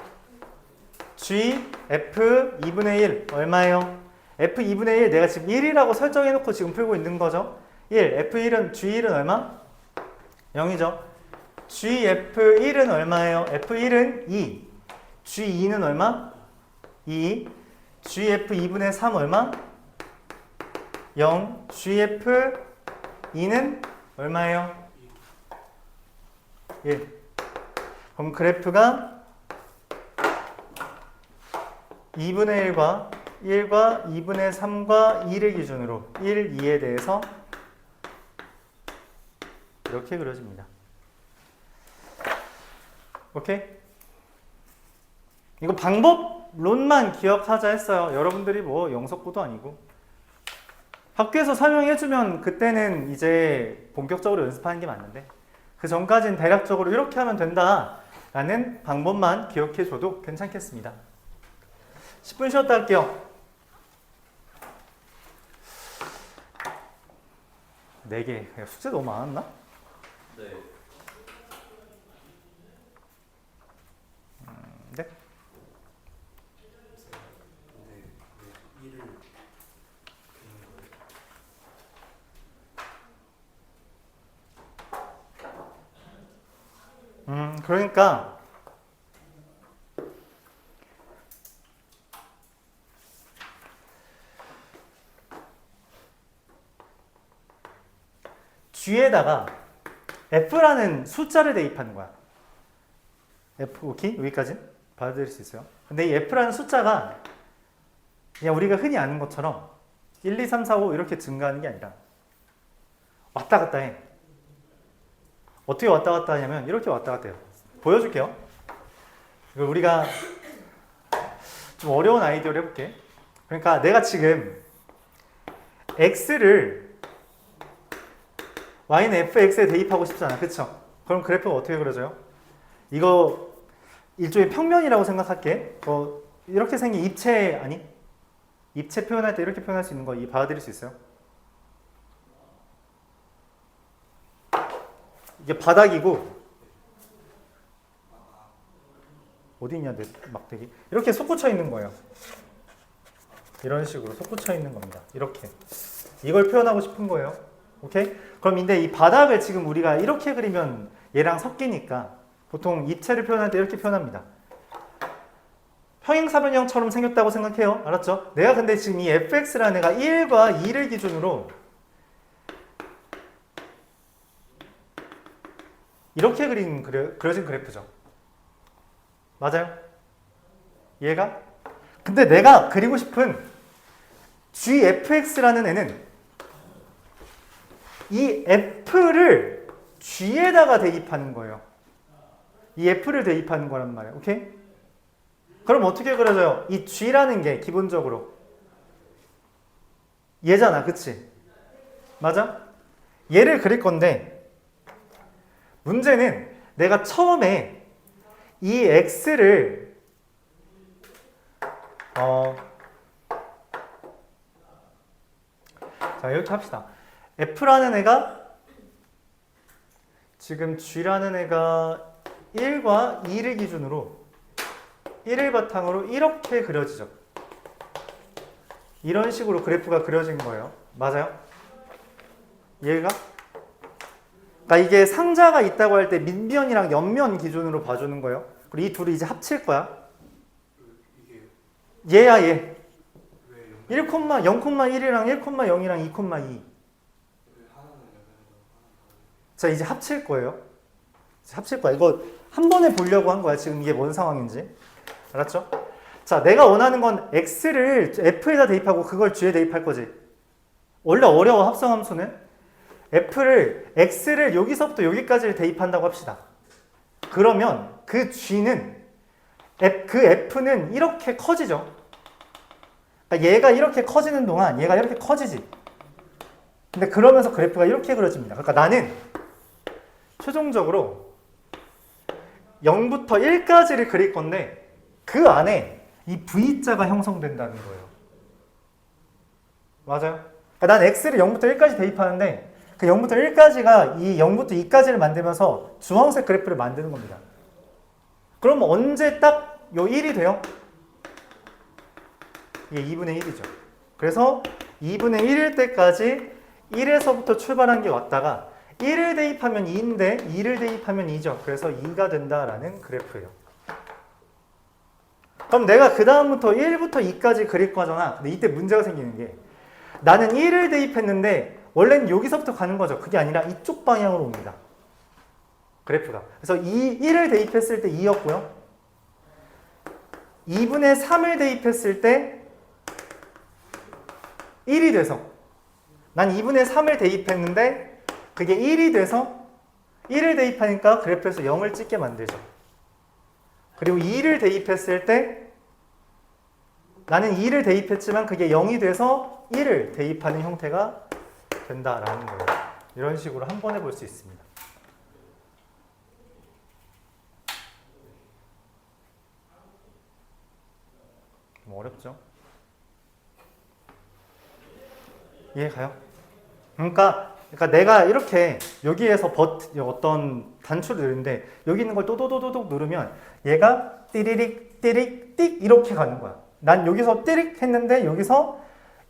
G, F 2분의 1 얼마예요? F 2분의 1 내가 지금 1이라고 설정해놓고 지금 풀고 있는 거죠. 1, F1은 G1은 얼마? 0이죠. GF1은 얼마예요? F1은 2. G2는 얼마? 2. GF2분의 3 얼마? 0. GF2는 얼마예요? 1. 그럼 그래프가 2분의 1과 1과 2분의 3과 2를 기준으로 1, 2에 대해서 이렇게 그려집니다. 오케이? 이거 방법론만 기억하자 했어요. 여러분들이 뭐 영석고도 아니고. 학교에서 설명해주면 그때는 이제 본격적으로 연습하는 게 맞는데 그 전까지는 대략적으로 이렇게 하면 된다라는 방법만 기억해줘도 괜찮겠습니다. 10분 쉬었다 할게요. 4개. 숙제 너무 많았나? 네. 네? 근데 왜 1을 그는 거예요? 그러니까 G에다가 F라는 숫자를 대입하는 거야. F, 오케이? 여기까지 받아들일 수 있어요. 근데 이 F라는 숫자가 그냥 우리가 흔히 아는 것처럼 1, 2, 3, 4, 5 이렇게 증가하는 게 아니라 왔다 갔다 해. 어떻게 왔다 갔다 하냐면 이렇게 왔다 갔다 해요. 보여줄게요. 이거 우리가 좀 어려운 아이디어를 해볼게. 그러니까 내가 지금 X를 Y는 fx에 대입하고 싶잖아. 그쵸? 그럼 그래프가 어떻게 그려져요? 이거 일종의 평면이라고 생각할게. 이렇게 생긴 입체, 아니? 입체 표현할 때 이렇게 표현할 수 있는 거 받아들일 수 있어요? 이게 바닥이고 어디 있냐 내 막대기. 이렇게 솟구쳐 있는 거예요. 이런 식으로 솟구쳐 있는 겁니다. 이렇게. 이걸 표현하고 싶은 거예요. 오케이? 그럼 근데 이 바닥을 지금 우리가 이렇게 그리면 얘랑 섞이니까 보통 입체를 표현할 때 이렇게 표현합니다. 평행사변형처럼 생겼다고 생각해요. 알았죠? 내가 근데 지금 이 fx라는 애가 1과 2를 기준으로 이렇게 그려진 그래프죠. 맞아요? 얘가? 근데 내가 그리고 싶은 gfx라는 애는 이 f를 g에다가 대입하는 거예요. 이 f를 대입하는 거란 말이에요. 오케이? 그럼 어떻게 그려져요? 이 g라는 게 기본적으로 얘잖아. 그치? 맞아? 얘를 그릴 건데 문제는 내가 처음에 이 x를 자 이렇게 합시다. F라는 애가 지금 G라는 애가 1과 2를 기준으로 1을 바탕으로 이렇게 그려지죠. 이런 식으로 그래프가 그려진 거예요. 맞아요? 얘가? 그러니까 이게 상자가 있다고 할 때 밑면이랑 옆면 기준으로 봐주는 거예요. 그리고 이 둘이 이제 합칠 거야. 이게 얘야 얘. 왜 0,1이랑 1,0이랑 2,2. 자 이제 합칠 거예요. 합칠 거야. 이거 한 번에 보려고 한 거야. 지금 이게 뭔 상황인지. 알았죠? 자 내가 원하는 건 x를 f에다 대입하고 그걸 g에 대입할 거지. 원래 어려워 합성함수는. x를 여기서부터 여기까지를 대입한다고 합시다. 그러면 그 g는 그 f는 이렇게 커지죠. 그러니까 얘가 이렇게 커지는 동안 얘가 이렇게 커지지. 근데 그러면서 그래프가 이렇게 그려집니다. 그러니까 나는 최종적으로 0부터 1까지를 그릴 건데 그 안에 이 V자가 형성된다는 거예요. 맞아요? 그러니까 난 X를 0부터 1까지 대입하는데 그 0부터 1까지가 이 0부터 2까지를 만들면서 주황색 그래프를 만드는 겁니다. 그럼 언제 딱 요 1이 돼요? 이게 2분의 1이죠. 그래서 2분의 1일 때까지 1에서부터 출발한 게 왔다가 1을 대입하면 2인데 2를 대입하면 2죠. 그래서 2가 된다라는 그래프예요. 그럼 내가 그 다음부터 1부터 2까지 그릴 거잖아. 근데 이때 문제가 생기는 게 나는 1을 대입했는데 원래는 여기서부터 가는 거죠. 그게 아니라 이쪽 방향으로 옵니다. 그래프가. 그래서 1을 대입했을 때 2였고요. 2분의 3을 대입했을 때 1이 돼서 난 2분의 3을 대입했는데 그게 1이 돼서 1을 대입하니까 그래프에서 0을 찍게 만들죠. 그리고 2를 대입했을 때 나는 2를 대입했지만 그게 0이 돼서 1을 대입하는 형태가 된다라는 거예요. 이런 식으로 한 번 해볼 수 있습니다. 좀 어렵죠? 이해가요? 그러니까 내가 이렇게 여기에서 어떤 단추를 누르는데 여기 있는 걸 또도도도독 누르면 얘가 띠리릭 띠릭 띡 이렇게 가는 거야. 난 여기서 띠릭 했는데 여기서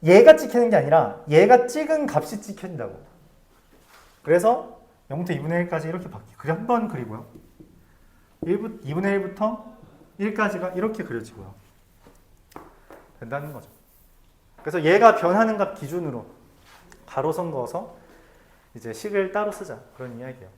얘가 찍히는 게 아니라 얘가 찍은 값이 찍힌다고. 그래서 0부터 2분의 1까지 이렇게 바뀌고 그래 한 번 그리고요. 2분의 1부터 1까지가 이렇게 그려지고요. 된다는 거죠. 그래서 얘가 변하는 값 기준으로 가로선 그어서 이제 식을 따로 쓰자 그런 이야기예요.